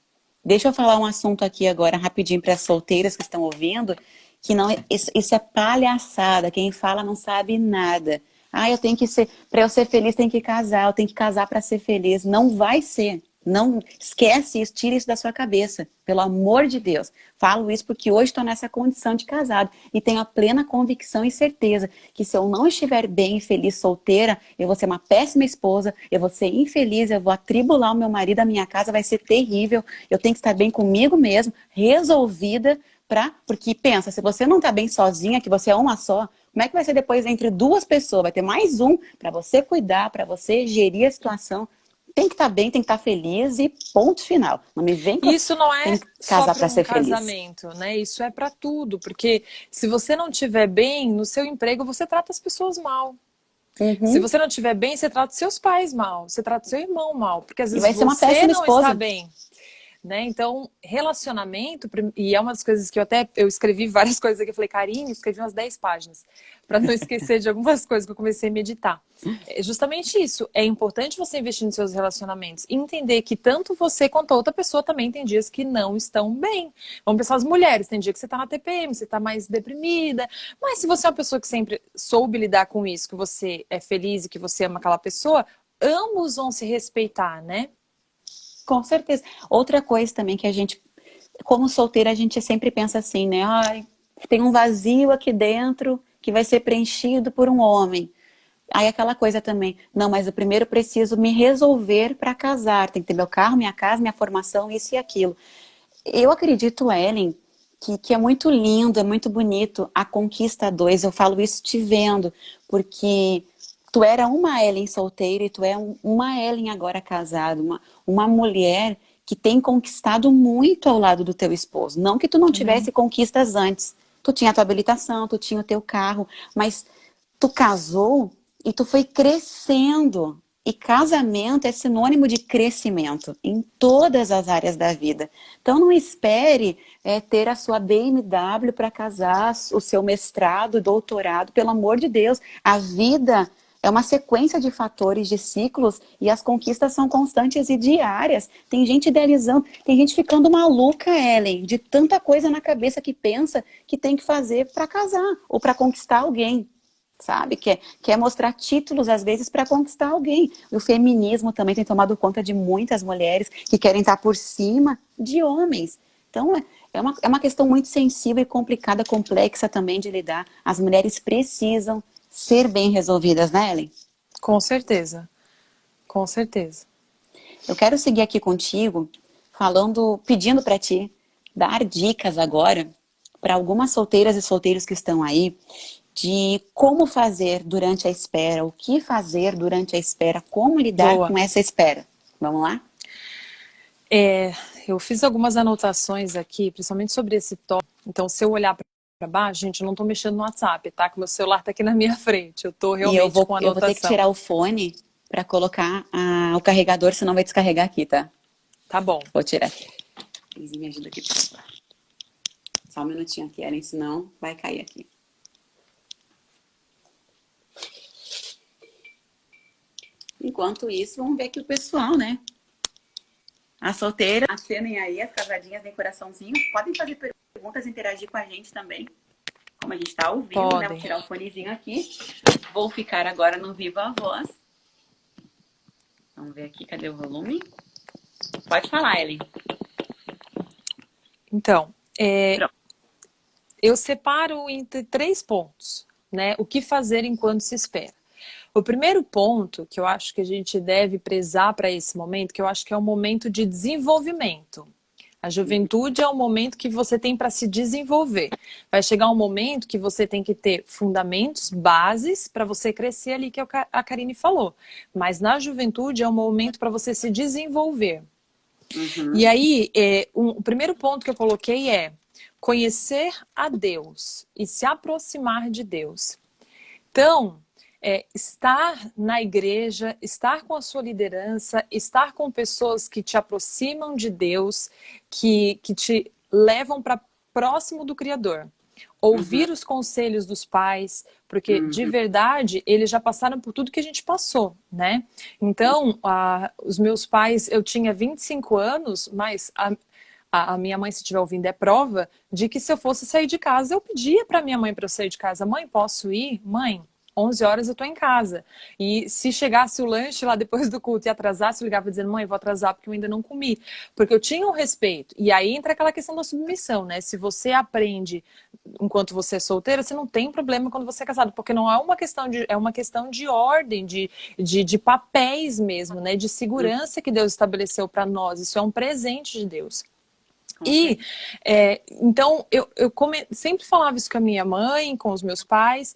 Deixa eu falar um assunto aqui agora rapidinho para as solteiras que estão ouvindo, que não isso é palhaçada. Quem fala não sabe nada. Ah, eu tenho que ser, para eu ser feliz tem que casar, eu tenho que casar para ser feliz. Não vai ser. Não esquece isso, tira isso da sua cabeça. Pelo amor de Deus. Falo isso porque hoje estou nessa condição de casado e tenho a plena convicção e certeza que se eu não estiver bem e feliz solteira, eu vou ser uma péssima esposa, eu vou ser infeliz, eu vou atribular o meu marido, a minha casa vai ser terrível. Eu tenho que estar bem comigo mesmo, resolvida, Porque pensa, se você não tá bem sozinha, que você é uma só, como é que vai ser depois entre duas pessoas? Vai ter mais um para você cuidar, para você gerir a situação. Tem que estar bem, tem que estar feliz e ponto final. Não me vem com... Isso não Tem é que só casar para para um ser feliz. casamento, né? Isso é para tudo, porque se você não estiver bem no seu emprego, você trata as pessoas mal. Se Uhum. você não estiver bem, você trata os seus pais mal, você trata o seu irmão mal, porque às E vezes vai ser uma você péssima não está esposa. bem. Né? Então, relacionamento, e é uma das coisas que eu escrevi várias coisas aqui, eu falei, Karine, escrevi umas 10 páginas, para não esquecer de algumas coisas que eu comecei a meditar. É justamente isso, é importante você investir nos seus relacionamentos e entender que tanto você quanto a outra pessoa também tem dias que não estão bem. Vamos pensar as mulheres, tem dia que você está na TPM, você está mais deprimida, mas se você é uma pessoa que sempre soube lidar com isso, que você é feliz e que você ama aquela pessoa, ambos vão se respeitar, né? Com certeza. Outra coisa também que a gente, como solteira, a gente sempre pensa assim, né? Ai, tem um vazio aqui dentro que vai ser preenchido por um homem. Aí aquela coisa também, não, mas eu primeiro preciso me resolver para casar. Tem que ter meu carro, minha casa, minha formação, isso e aquilo. Eu acredito, Ellen, que é muito lindo, é muito bonito a conquista a dois. Eu falo isso te vendo, porque tu era uma Ellen solteira e tu é uma Ellen agora casada, uma mulher que tem conquistado muito ao lado do teu esposo. Não que tu não Amém. tivesse conquistas antes. Tu tinha a tua habilitação, tu tinha o teu carro, mas tu casou e tu foi crescendo. E casamento é sinônimo de crescimento em todas as áreas da vida. Então não espere ter a sua BMW para casar, o seu mestrado, doutorado, pelo amor de Deus. A vida é uma sequência de fatores, de ciclos, e as conquistas são constantes e diárias. Tem gente idealizando, tem gente ficando maluca, Ellen, de tanta coisa na cabeça que pensa que tem que fazer para casar ou para conquistar alguém. Sabe? Quer mostrar títulos, às vezes, para conquistar alguém. O feminismo também tem tomado conta de muitas mulheres que querem estar por cima de homens. Então, é uma questão muito sensível e complicada, complexa também de lidar. As mulheres precisam ser bem resolvidas, né, Ellen? Com certeza, com certeza. Eu quero seguir aqui contigo, falando, pedindo para ti dar dicas agora para algumas solteiras e solteiros que estão aí de como fazer durante a espera, o que fazer durante a espera, como lidar Boa. com essa espera. Vamos lá? Eu fiz algumas anotações aqui, principalmente sobre esse tópico. Então, se eu olhar para baixo, gente, eu não estou mexendo no WhatsApp, tá? Que meu celular está aqui na minha frente. Eu estou E eu realmente vou, com eu vou ter que anotação. tirar o fone para colocar o carregador, senão vai descarregar aqui, tá? Tá bom. Vou tirar aqui. Lizinha, me ajuda aqui, por favor. Só um minutinho aqui, Ellen, senão vai cair aqui. Enquanto isso, vamos ver aqui o pessoal, né? As solteiras, acenem aí, as casadinhas em coraçãozinho. Podem fazer perguntas, interagir com a gente também. Como a gente tá ao vivo, né? Vou Podem. tirar o fonezinho aqui. Vou ficar agora no Viva a Voz. Vamos ver aqui, cadê o volume? Pode falar, Ellen. Então, Pronto. eu separo entre 3 pontos, né? O que fazer enquanto se espera. O primeiro ponto que eu acho que a gente deve prezar para esse momento, que eu acho que é um momento de desenvolvimento. A juventude é um momento que você tem para se desenvolver. Vai chegar um momento que você tem que ter fundamentos, bases, para você crescer ali, que a Karine falou. Mas na juventude é um momento para você se desenvolver. E aí, o primeiro ponto que eu coloquei é conhecer a Deus e se aproximar de Deus. Então, estar na igreja, estar com a sua liderança, estar com pessoas que te aproximam de Deus, que te levam para próximo do Criador. Ouvir os conselhos dos pais, porque de verdade eles já passaram por tudo que a gente passou, né? Então, os meus pais, eu tinha 25 anos, mas a minha mãe, se estiver ouvindo, é prova de que se eu fosse sair de casa, eu pedia para minha mãe para eu sair de casa. Mãe, posso ir? Mãe, 11 horas eu tô em casa. E se chegasse o lanche lá depois do culto e atrasasse, eu ligava dizendo, mãe, vou atrasar porque eu ainda não comi. Porque eu tinha um respeito. E aí entra aquela questão da submissão, né? Se você aprende enquanto você é solteira, você não tem problema quando você é casado. Porque não é uma questão de, é uma questão de ordem, de papéis mesmo, né? De segurança que Deus estabeleceu para nós. Isso é um presente de Deus. Com E certeza. então sempre falava isso com a minha mãe, com os meus pais,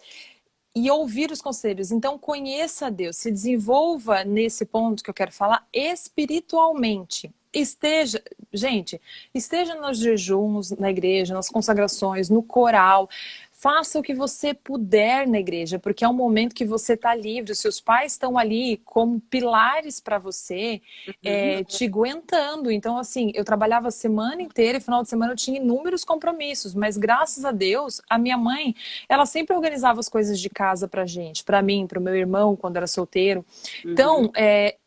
e ouvir os conselhos. Então, conheça Deus, se desenvolva nesse ponto que eu quero falar espiritualmente. Gente, esteja nos jejuns na igreja, nas consagrações, no coral. Faça o que você puder na igreja, porque é um momento que você está livre. Os seus pais estão ali como pilares para você, Uhum. te aguentando. Então, assim, eu trabalhava a semana inteira e final de semana eu tinha inúmeros compromissos, mas graças a Deus, a minha mãe, ela sempre organizava as coisas de casa pra gente, pra mim, pro meu irmão, quando era solteiro. Uhum. Então,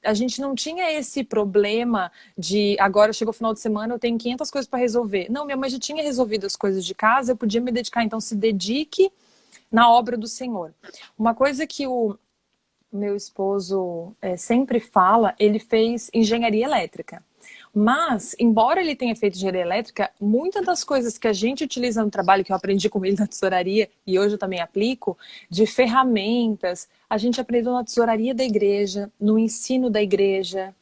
a gente não tinha esse problema de agora chegou o final de semana, eu tenho 500 coisas para resolver. Não, minha mãe já tinha resolvido as coisas de casa, eu podia me dedicar. Então, se dedique na obra do Senhor. Uma coisa que o meu esposo sempre fala, ele fez engenharia elétrica. Mas, embora ele tenha feito engenharia elétrica, muitas das coisas que a gente utiliza no trabalho, que eu aprendi com ele na tesouraria, e hoje eu também aplico, de ferramentas, a gente aprendeu na tesouraria da igreja, no ensino da igreja,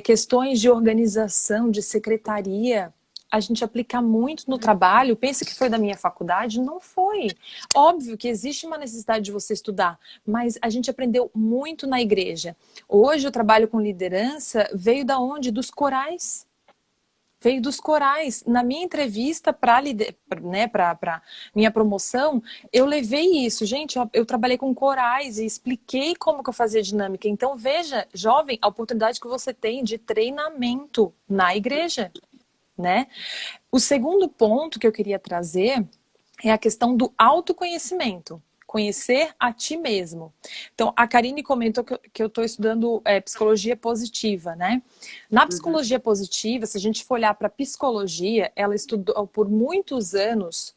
questões de organização, de secretaria, a gente aplica muito no trabalho. Pensa que foi da minha faculdade? Não foi. Óbvio que existe uma necessidade de você estudar, mas a gente aprendeu muito na igreja. Hoje eu trabalho com liderança, veio da onde? Dos corais. Veio dos corais. Na minha entrevista para né, minha promoção, eu levei isso. Gente, eu trabalhei com corais e expliquei como que eu fazia dinâmica. Então, veja, jovem, a oportunidade que você tem de treinamento na igreja, né? O segundo ponto que eu queria trazer é a questão do autoconhecimento. Conhecer a ti mesmo. Então, a Karine comentou que eu estou estudando psicologia positiva, né? Na Uhum. psicologia positiva, se a gente for olhar para a psicologia, ela estudou por muitos anos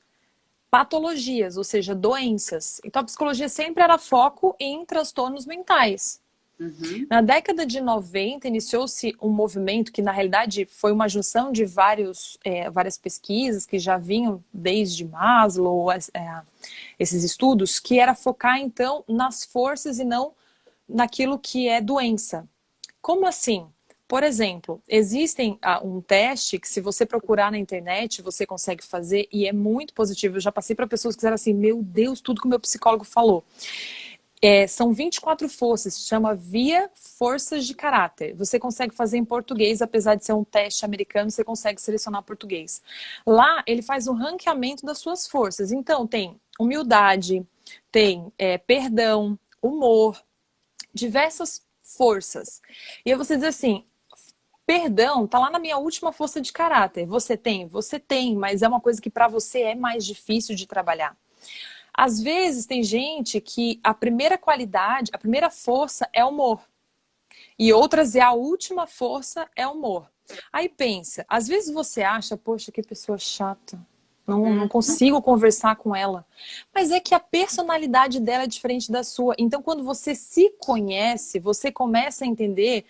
patologias, ou seja, doenças. Então, a psicologia sempre era foco em transtornos mentais. Uhum. Na década de 90, iniciou-se um movimento que, na realidade, foi uma junção de várias pesquisas que já vinham desde Maslow, esses estudos, que era focar, então, nas forças e não naquilo que é doença. Como assim? Por exemplo, existem um teste que, se você procurar na internet, você consegue fazer e é muito positivo. Eu já passei para pessoas que disseram assim: meu Deus, tudo que o meu psicólogo falou. São 24 forças, se chama Via Forças de Caráter. Você consegue fazer em português, apesar de ser um teste americano, você consegue selecionar português. Lá, ele faz um ranqueamento das suas forças. Então, tem humildade, tem perdão, humor, diversas forças. E aí você diz assim: perdão, tá lá na minha última força de caráter. Você tem? Você tem, mas é uma coisa que para você é mais difícil de trabalhar. Às vezes tem gente que a primeira qualidade, a primeira força é humor. E outras é a última força é humor. Aí pensa, às vezes você acha, poxa, que pessoa chata. Não Uhum. consigo conversar com ela. Mas é que a personalidade dela é diferente da sua. Então, quando você se conhece, você começa a entender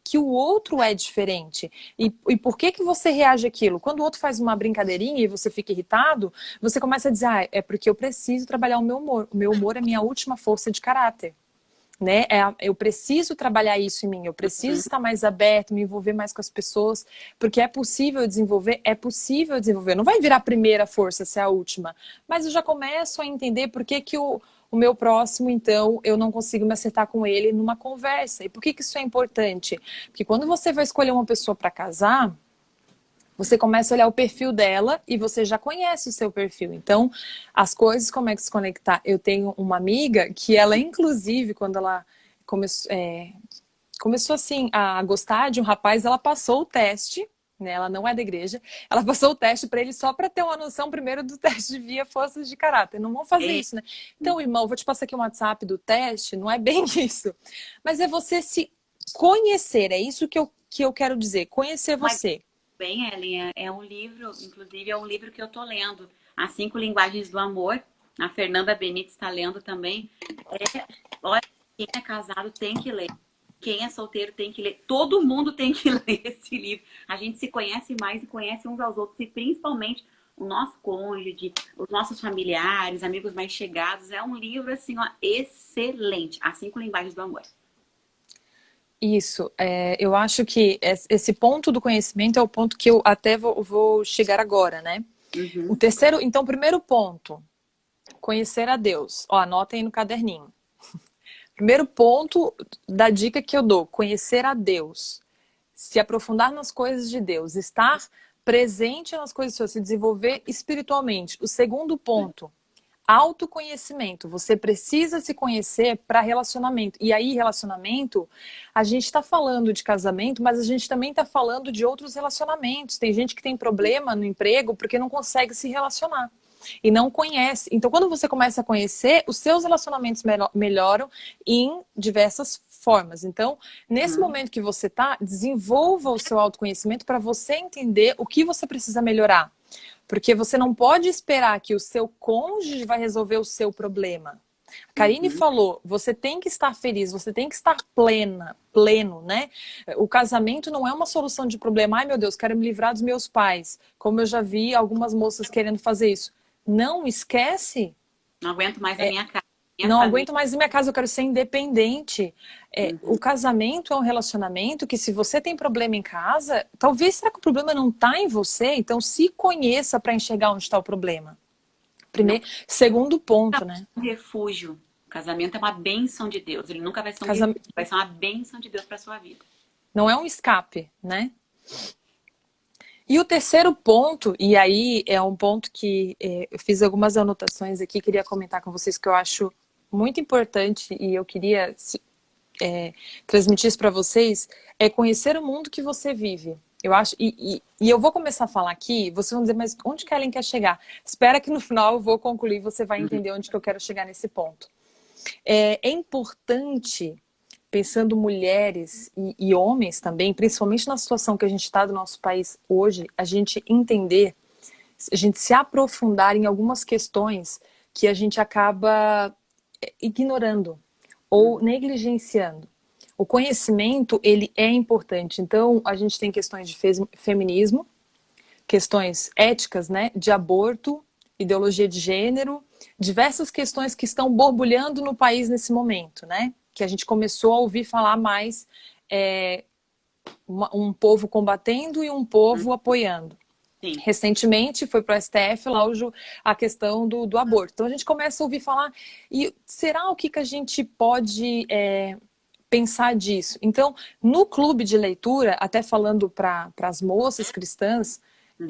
que o outro é diferente. E por que que você reage àquilo? Quando o outro faz uma brincadeirinha e você fica irritado, você começa a dizer, é porque eu preciso trabalhar o meu humor. O meu humor é a minha última força de caráter. Né? Eu preciso trabalhar isso em mim, eu preciso estar mais aberto, me envolver mais com as pessoas, porque é possível desenvolver, é possível desenvolver. Não vai virar a primeira força, ser a última, mas eu já começo a entender por que que o meu próximo, então, eu não consigo me acertar com ele numa conversa. E por que que isso é importante? Porque quando você vai escolher uma pessoa para casar, você começa a olhar o perfil dela e você já conhece o seu perfil. Então, as coisas começam a se conectar. Eu tenho uma amiga que ela, inclusive, quando ela começou assim a gostar de um rapaz, ela passou o teste, né? Ela não é da igreja. Ela passou o teste para ele só para ter uma noção primeiro do teste de via forças de caráter. Não vão fazer E- isso, né? Então, irmão, vou te passar aqui um WhatsApp do teste, não é bem isso. Mas é você se conhecer, é isso que eu quero dizer, conhecer Mas você. bem, Ellen, é um livro, inclusive é um livro que eu tô lendo, As Cinco Linguagens do Amor. A Fernanda Benítez está lendo também. Olha, quem é casado tem que ler. Quem é solteiro tem que ler. Todo mundo tem que ler esse livro. A gente se conhece mais e conhece uns aos outros. E principalmente o nosso cônjuge, os nossos familiares, amigos mais chegados. É um livro, assim, ó, excelente. As Cinco Linguagens do Amor. Isso, eu acho que esse ponto do conhecimento é o ponto que eu até vou chegar agora, né? O Uhum. terceiro, então, o primeiro ponto, conhecer a Deus. Ó, anota aí no caderninho. Primeiro ponto da dica que eu dou, conhecer a Deus. Se aprofundar nas coisas de Deus, estar presente nas coisas de Deus, se desenvolver espiritualmente. O segundo ponto, autoconhecimento. Você precisa se conhecer para relacionamento. E aí, relacionamento, a gente está falando de casamento, mas a gente também está falando de outros relacionamentos. Tem gente que tem problema no emprego porque não consegue se relacionar e não conhece. Então, quando você começa a conhecer, os seus relacionamentos melhoram em diversas formas. Então, nesse Uhum. momento que você está, desenvolva o seu autoconhecimento para você entender o que você precisa melhorar. Porque você não pode esperar que o seu cônjuge vai resolver o seu problema. A Karine Uhum. falou, você tem que estar feliz, você tem que estar pleno, né? O casamento não é uma solução de problema. Ai, meu Deus, quero me livrar dos meus pais. Como eu já vi algumas moças querendo fazer isso. Não esquece. Não aguento mais a minha casa, minha Não família. aguento mais na minha casa, eu quero ser independente. O Uhum. casamento é um relacionamento que, se você tem problema em casa, talvez será que o problema não está em você? Então, se conheça para enxergar onde está o problema. Não Primeiro, segundo ponto, né? é um refúgio. O casamento é uma bênção de Deus. Ele nunca vai ser um Casam... refúgio, vai ser uma bênção de Deus para sua vida. Não é um escape, né? E o terceiro ponto, e aí é um ponto que eu fiz algumas anotações aqui, queria comentar com vocês que eu acho muito importante e eu queria transmitir isso para vocês, é conhecer o mundo que você vive. Eu acho, e eu vou começar a falar aqui, vocês vão dizer, mas onde que a Ellen quer chegar? Espera que no final eu vou concluir, você vai Uhum. entender onde que eu quero chegar nesse ponto. É importante, pensando mulheres e homens também, principalmente na situação que a gente está do nosso país hoje, a gente entender, a gente se aprofundar em algumas questões que a gente acaba ignorando ou Uhum. negligenciando. O conhecimento, ele é importante. Então, a gente tem questões de feminismo, questões éticas, né, de aborto, ideologia de gênero, diversas questões que estão borbulhando no país nesse momento, né, que a gente começou a ouvir falar mais um povo combatendo e um povo apoiando. Sim. Recentemente foi para o STF lá a questão do aborto. Então a gente começa a ouvir falar, e será o que a gente pode pensar disso? Então, no clube de leitura, até falando para as moças cristãs, Uhum.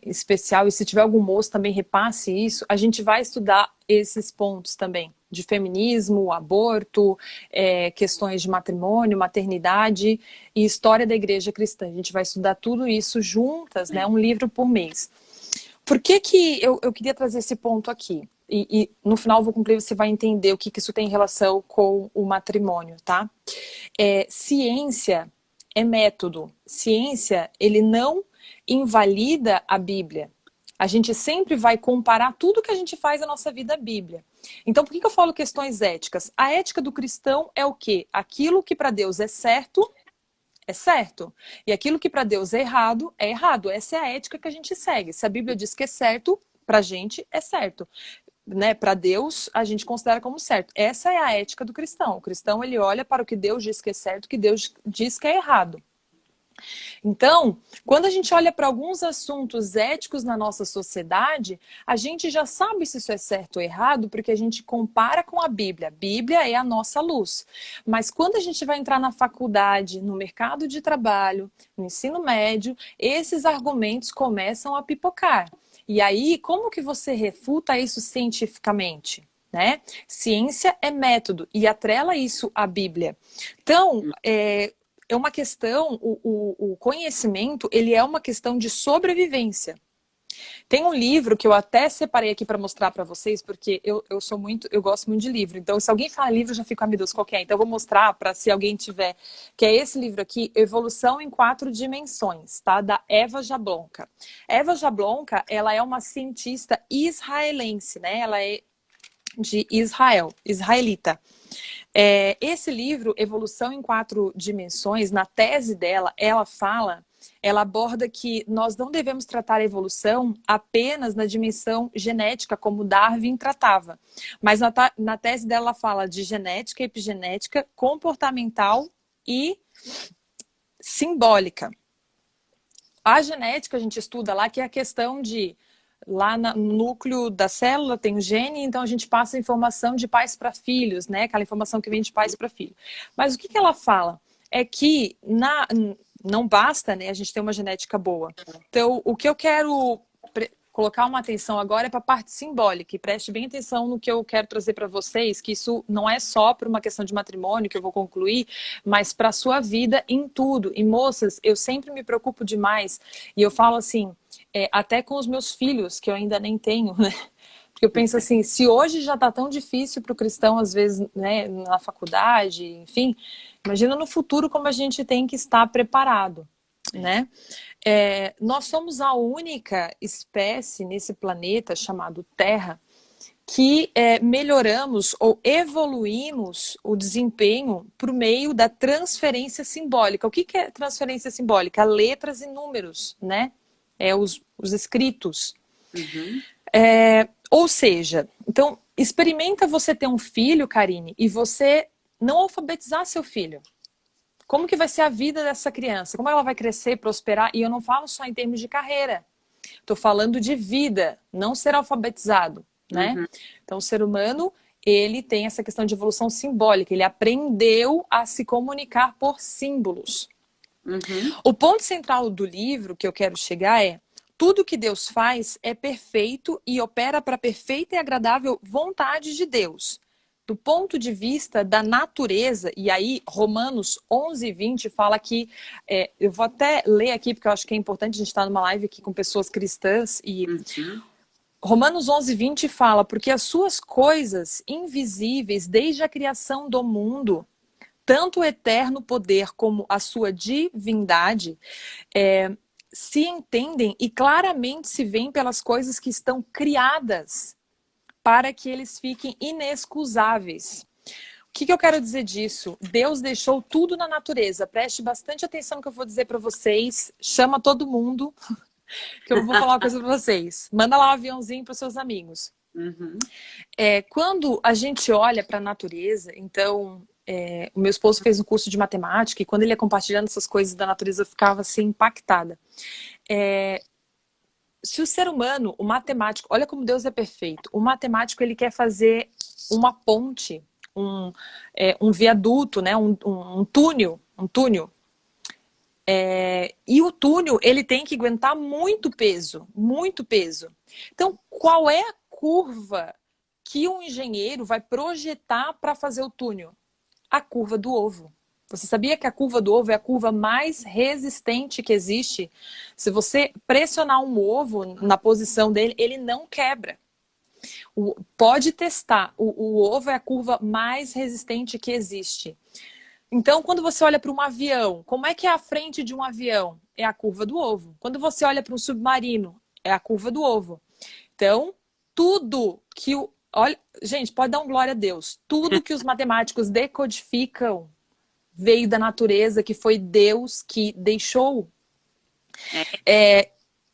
especial, e se tiver algum moço também repasse isso, a gente vai estudar esses pontos também, de feminismo, aborto, questões de matrimônio, maternidade e história da igreja cristã. A gente vai estudar tudo isso juntas, né? Um livro por mês. Por que eu queria trazer esse ponto aqui? E no final eu vou concluir, você vai entender o que isso tem em relação com o matrimônio, tá? Ciência é método. Ciência, ele não invalida a Bíblia. A gente sempre vai comparar tudo que a gente faz na nossa vida à Bíblia. Então, por que eu falo questões éticas? A ética do cristão é o quê? Aquilo que para Deus é certo, é certo. E aquilo que para Deus é errado, é errado. Essa é a ética que a gente segue. Se a Bíblia diz que é certo, para a gente é certo. Né? Para Deus, a gente considera como certo. Essa é a ética do cristão. O cristão, ele olha para o que Deus diz que é certo, o que Deus diz que é errado. Então, quando a gente olha para alguns assuntos éticos na nossa sociedade, a gente já sabe se isso é certo ou errado, porque a gente compara com a Bíblia. A Bíblia é a nossa luz. Mas quando a gente vai entrar na faculdade, no mercado de trabalho, no ensino médio, esses argumentos começam a pipocar. E aí, como que você refuta isso cientificamente? Né? Ciência é método e atrela isso à Bíblia. Então, é uma questão, o conhecimento, ele é uma questão de sobrevivência. Tem um livro que eu até separei aqui para mostrar para vocês, porque eu gosto muito de livro. Então, se alguém fala livro, eu já fico, ah, meu Deus, qual que é? Então, eu vou mostrar para se alguém tiver, que é esse livro aqui, Evolução em 4 Dimensões, tá? Da Eva Jablonka. Eva Jablonka, ela é uma cientista israelense, né? Ela é de Israel, israelita. Esse livro, Evolução em 4 Dimensões, na tese dela, ela aborda que nós não devemos tratar a evolução apenas na dimensão genética, como Darwin tratava. Mas na tese dela, ela fala de genética, epigenética, comportamental e simbólica. A genética a gente estuda lá, que é a questão de lá no núcleo da célula tem o gene, então a gente passa a informação de pais para filhos, né? Aquela informação que vem de pais para filho. Mas o que ela fala? É que não basta, né, a gente ter uma genética boa. Então, o que eu quero colocar uma atenção agora é para a parte simbólica, e preste bem atenção no que eu quero trazer para vocês, que isso não é só para uma questão de matrimônio, que eu vou concluir, mas para a sua vida em tudo. E moças, eu sempre me preocupo demais, e eu falo assim, até com os meus filhos, que eu ainda nem tenho, né? Porque eu penso assim, se hoje já está tão difícil para o cristão, às vezes, né, na faculdade, enfim, imagina no futuro como a gente tem que estar preparado, né? Nós somos a única espécie nesse planeta chamado Terra que melhoramos ou evoluímos o desempenho por meio da transferência simbólica. O que é transferência simbólica? Letras e números, né? Os escritos. Uhum. Ou seja, então, experimenta você ter um filho, Karine, e você não alfabetizar seu filho. Como que vai ser a vida dessa criança? Como ela vai crescer, prosperar? E eu não falo só em termos de carreira. Estou falando de vida, não ser alfabetizado, né? Uhum. Então, o ser humano, ele tem essa questão de evolução simbólica. Ele aprendeu a se comunicar por símbolos. Uhum. O ponto central do livro que eu quero chegar é: tudo que Deus faz é perfeito e opera para a perfeita e agradável vontade de Deus. Do ponto de vista da natureza, e aí Romanos 11:20 fala que, eu vou até ler aqui porque eu acho que é importante, a gente estar numa live aqui com pessoas cristãs, e Romanos 11:20 fala: porque as suas coisas invisíveis desde a criação do mundo, tanto o eterno poder como a sua divindade, se entendem e claramente se veem pelas coisas que estão criadas, para que eles fiquem inexcusáveis. O que eu quero dizer disso? Deus deixou tudo na natureza. Preste bastante atenção no que eu vou dizer para vocês. Chama todo mundo, que eu vou falar uma coisa para vocês. Manda lá um aviãozinho para os seus amigos. Uhum. Quando a gente olha para a natureza, então... o meu esposo fez um curso de matemática, e quando ele ia compartilhando essas coisas da natureza, eu ficava assim impactada. Se o ser humano, o matemático, olha como Deus é perfeito. O matemático, ele quer fazer uma ponte, um viaduto, né? um túnel. E o túnel, ele tem que aguentar muito peso, muito peso. Então, qual é a curva que um engenheiro vai projetar para fazer o túnel? A curva do ovo. Você sabia que a curva do ovo é a curva mais resistente que existe? Se você pressionar um ovo na posição dele, ele não quebra. Pode testar. O ovo é a curva mais resistente que existe. Então, quando você olha para um avião, como é que é a frente de um avião? É a curva do ovo. Quando você olha para um submarino, é a curva do ovo. Então, tudo que olha, gente, pode dar um glória a Deus. Tudo que os matemáticos decodificam veio da natureza, que foi Deus que deixou.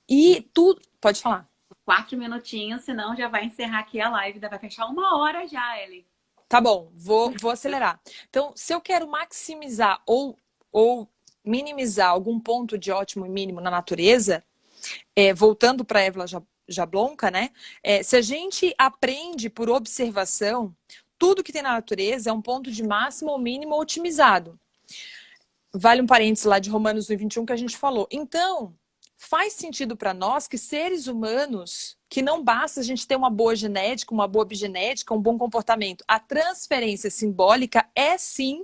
E tudo... Pode falar. 4 minutinhos, senão já vai encerrar aqui a live. Vai fechar 1 hora já, Ellen. Tá bom, vou acelerar. Então, se eu quero maximizar ou minimizar algum ponto de ótimo e mínimo na natureza, voltando para Evelyn Jablonka, né? Se a gente aprende por observação, tudo que tem na natureza é um ponto de máximo ou mínimo otimizado. Vale um parênteses lá de Romanos 1:21 que a gente falou. Então, faz sentido para nós que seres humanos, que não basta a gente ter uma boa genética, uma boa epigenética, um bom comportamento. A transferência simbólica é sim,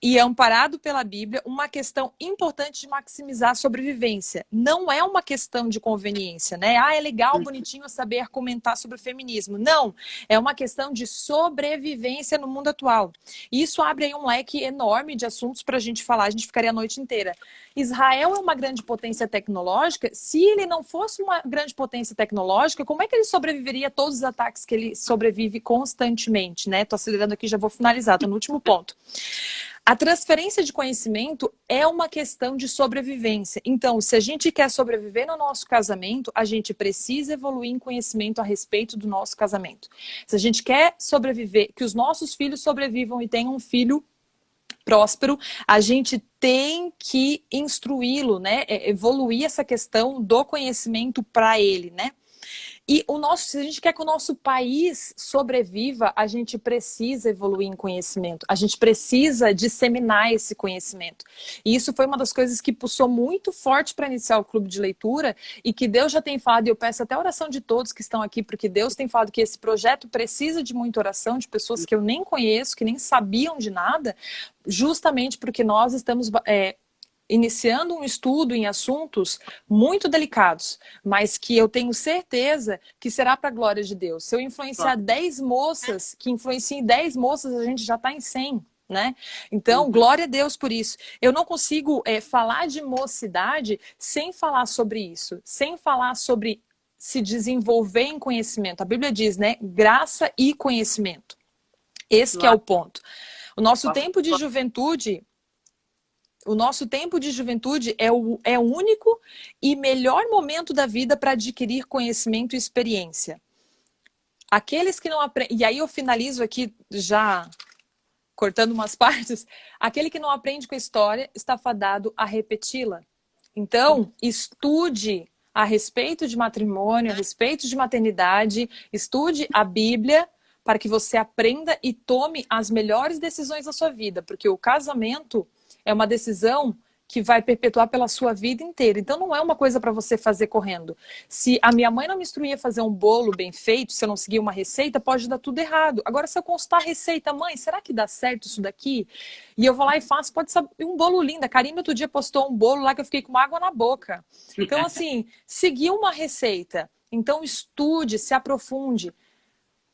e é amparado pela Bíblia, uma questão importante de maximizar a sobrevivência. Não é uma questão de conveniência, né? É legal, bonitinho saber comentar sobre o feminismo. Não, é uma questão de sobrevivência no mundo atual. E isso abre aí um leque enorme de assuntos para a gente falar, a gente ficaria a noite inteira. Israel é uma grande potência tecnológica. Se ele não fosse uma grande potência tecnológica, como é que ele sobreviveria a todos os ataques que ele sobrevive constantemente, né? Tô acelerando aqui, já vou finalizar, tô no último ponto. A transferência de conhecimento é uma questão de sobrevivência. Então, se a gente quer sobreviver no nosso casamento, a gente precisa evoluir em conhecimento a respeito do nosso casamento. Se a gente quer sobreviver, que os nossos filhos sobrevivam e tenham um filho próspero, a gente tem que instruí-lo, né? Evoluir essa questão do conhecimento para ele, né? E se a gente quer que o nosso país sobreviva, a gente precisa evoluir em conhecimento. A gente precisa disseminar esse conhecimento. E isso foi uma das coisas que puxou muito forte para iniciar o clube de leitura e que Deus já tem falado, e eu peço até a oração de todos que estão aqui, porque Deus tem falado que esse projeto precisa de muita oração, de pessoas que eu nem conheço, que nem sabiam de nada, justamente porque nós estamos iniciando um estudo em assuntos muito delicados, mas que eu tenho certeza que será para a glória de Deus. Se eu influenciar 10 moças, que influenciem 10 moças, a gente já está em 100, né? Então, glória a Deus por isso. Eu não consigo falar de mocidade sem falar sobre isso, sem falar sobre se desenvolver em conhecimento. A Bíblia diz, né? Graça e conhecimento. Esse que é o ponto. O nosso tempo de juventude é o único e melhor momento da vida para adquirir conhecimento e experiência. Aqueles que não aprendem... E aí eu finalizo aqui já cortando umas partes. Aquele que não aprende com a história está fadado a repeti-la. Então, estude a respeito de matrimônio, a respeito de maternidade, estude a Bíblia para que você aprenda e tome as melhores decisões da sua vida, porque o casamento é uma decisão que vai perpetuar pela sua vida inteira. Então não é uma coisa para você fazer correndo. Se a minha mãe não me instruía a fazer um bolo bem feito, se eu não seguir uma receita, pode dar tudo errado. Agora, se eu constar a receita, mãe, será que dá certo isso daqui? E eu vou lá e faço, pode ser um bolo lindo. A Karine outro dia postou um bolo lá que eu fiquei com água na boca. Então, assim, seguir uma receita. Então, estude, se aprofunde.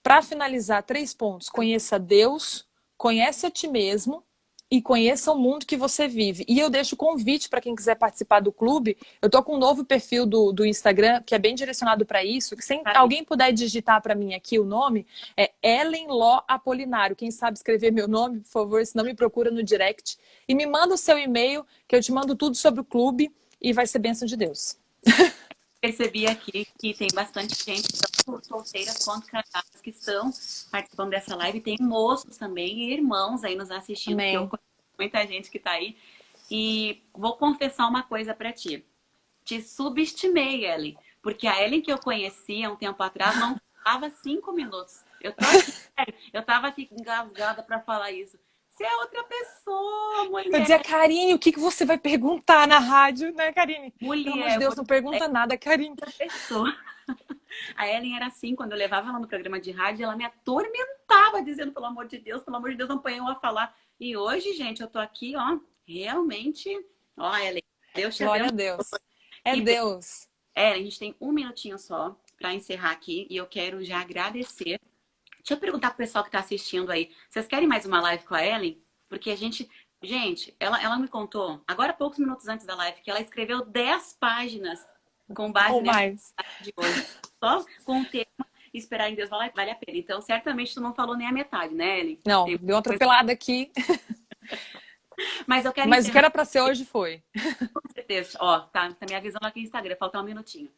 Para finalizar, 3 pontos. Conheça Deus, conhece a ti mesmo, e conheça o mundo que você vive. E eu deixo o convite para quem quiser participar do clube. Eu tô com um novo perfil do Instagram, que é bem direcionado para isso. Que se alguém puder digitar para mim aqui o nome, é Ellen Ló Apolinário. Quem sabe escrever meu nome, por favor, senão me procura no direct. E me manda o seu e-mail, que eu te mando tudo sobre o clube e vai ser bênção de Deus. Percebi aqui que tem bastante gente, tanto solteiras quanto casadas, que estão participando dessa live. Tem moços também e irmãos aí nos assistindo, Amém. que eu conheço muita gente que tá aí. E vou confessar uma coisa para ti. Te subestimei, Ellen, porque a Ellen que eu conhecia um tempo atrás não falava 5 minutos. Eu tava aqui engasgada para falar isso. Você é outra pessoa, mulher. Eu dizia, Karine, o que você vai perguntar na rádio, né, Karine? Mulher, pelo amor de Deus, não pergunta nada, Karine. Outra pessoa. A Ellen era assim, quando eu levava ela no programa de rádio, ela me atormentava, dizendo, pelo amor de Deus, não ponha eu a falar. E hoje, gente, eu tô aqui, ó, realmente, ó, Ellen, Deus te abençoe. Glória a Deus. É Deus. Ellen, a gente tem um minutinho só para encerrar aqui e eu quero já agradecer. Deixa eu perguntar pro pessoal que tá assistindo aí, vocês querem mais uma live com a Ellen? Porque a gente, ela me contou, agora poucos minutos antes da live, que ela escreveu 10 páginas com base nessa live de hoje. Só com o tema Esperar em Deus vale a pena. Então, certamente tu não falou nem a metade, né, Ellen? Não, deu uma atropelada aqui. Mas eu quero Mas o que era para ser hoje foi. Com certeza. Ó, tá me avisando aqui no Instagram, falta um minutinho.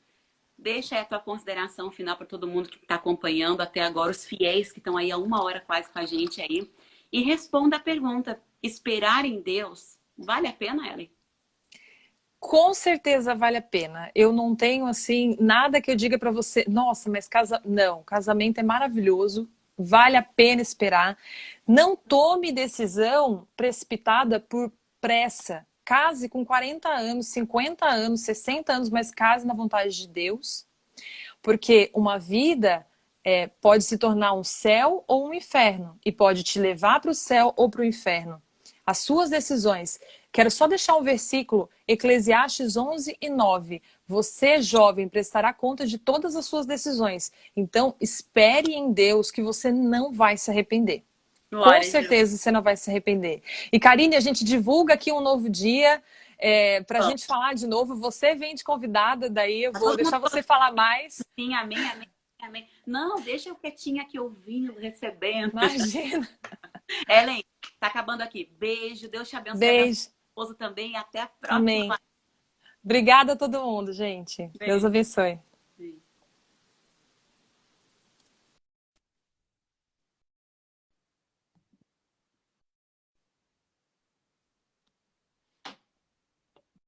Deixa aí a tua consideração final para todo mundo que está acompanhando até agora, os fiéis que estão aí há 1 hora quase com a gente aí. E responda a pergunta: esperar em Deus vale a pena, Ellen? Com certeza vale a pena. Eu não tenho, assim, nada que eu diga para você, nossa, mas não, casamento é maravilhoso, vale a pena esperar. Não tome decisão precipitada por pressa. Case com 40 anos, 50 anos, 60 anos, mas case na vontade de Deus. Porque uma vida pode se tornar um céu ou um inferno. E pode te levar para o céu ou para o inferno. As suas decisões. Quero só deixar um versículo, Eclesiastes 11:9. Você, jovem, prestará conta de todas as suas decisões. Então, espere em Deus que você não vai se arrepender. Com certeza você não vai se arrepender. E, Karine, a gente divulga aqui um novo dia para a gente falar de novo. Você vem de convidada, daí eu vou deixar você falar mais. Sim, amém, amém, amém. Não, deixa eu quietinha aqui ouvindo, recebendo. Imagina. Ellen, tá acabando aqui. Beijo, Deus te abençoe. Beijo. Também e até a próxima. Amém. Obrigada a todo mundo, gente. Deus abençoe.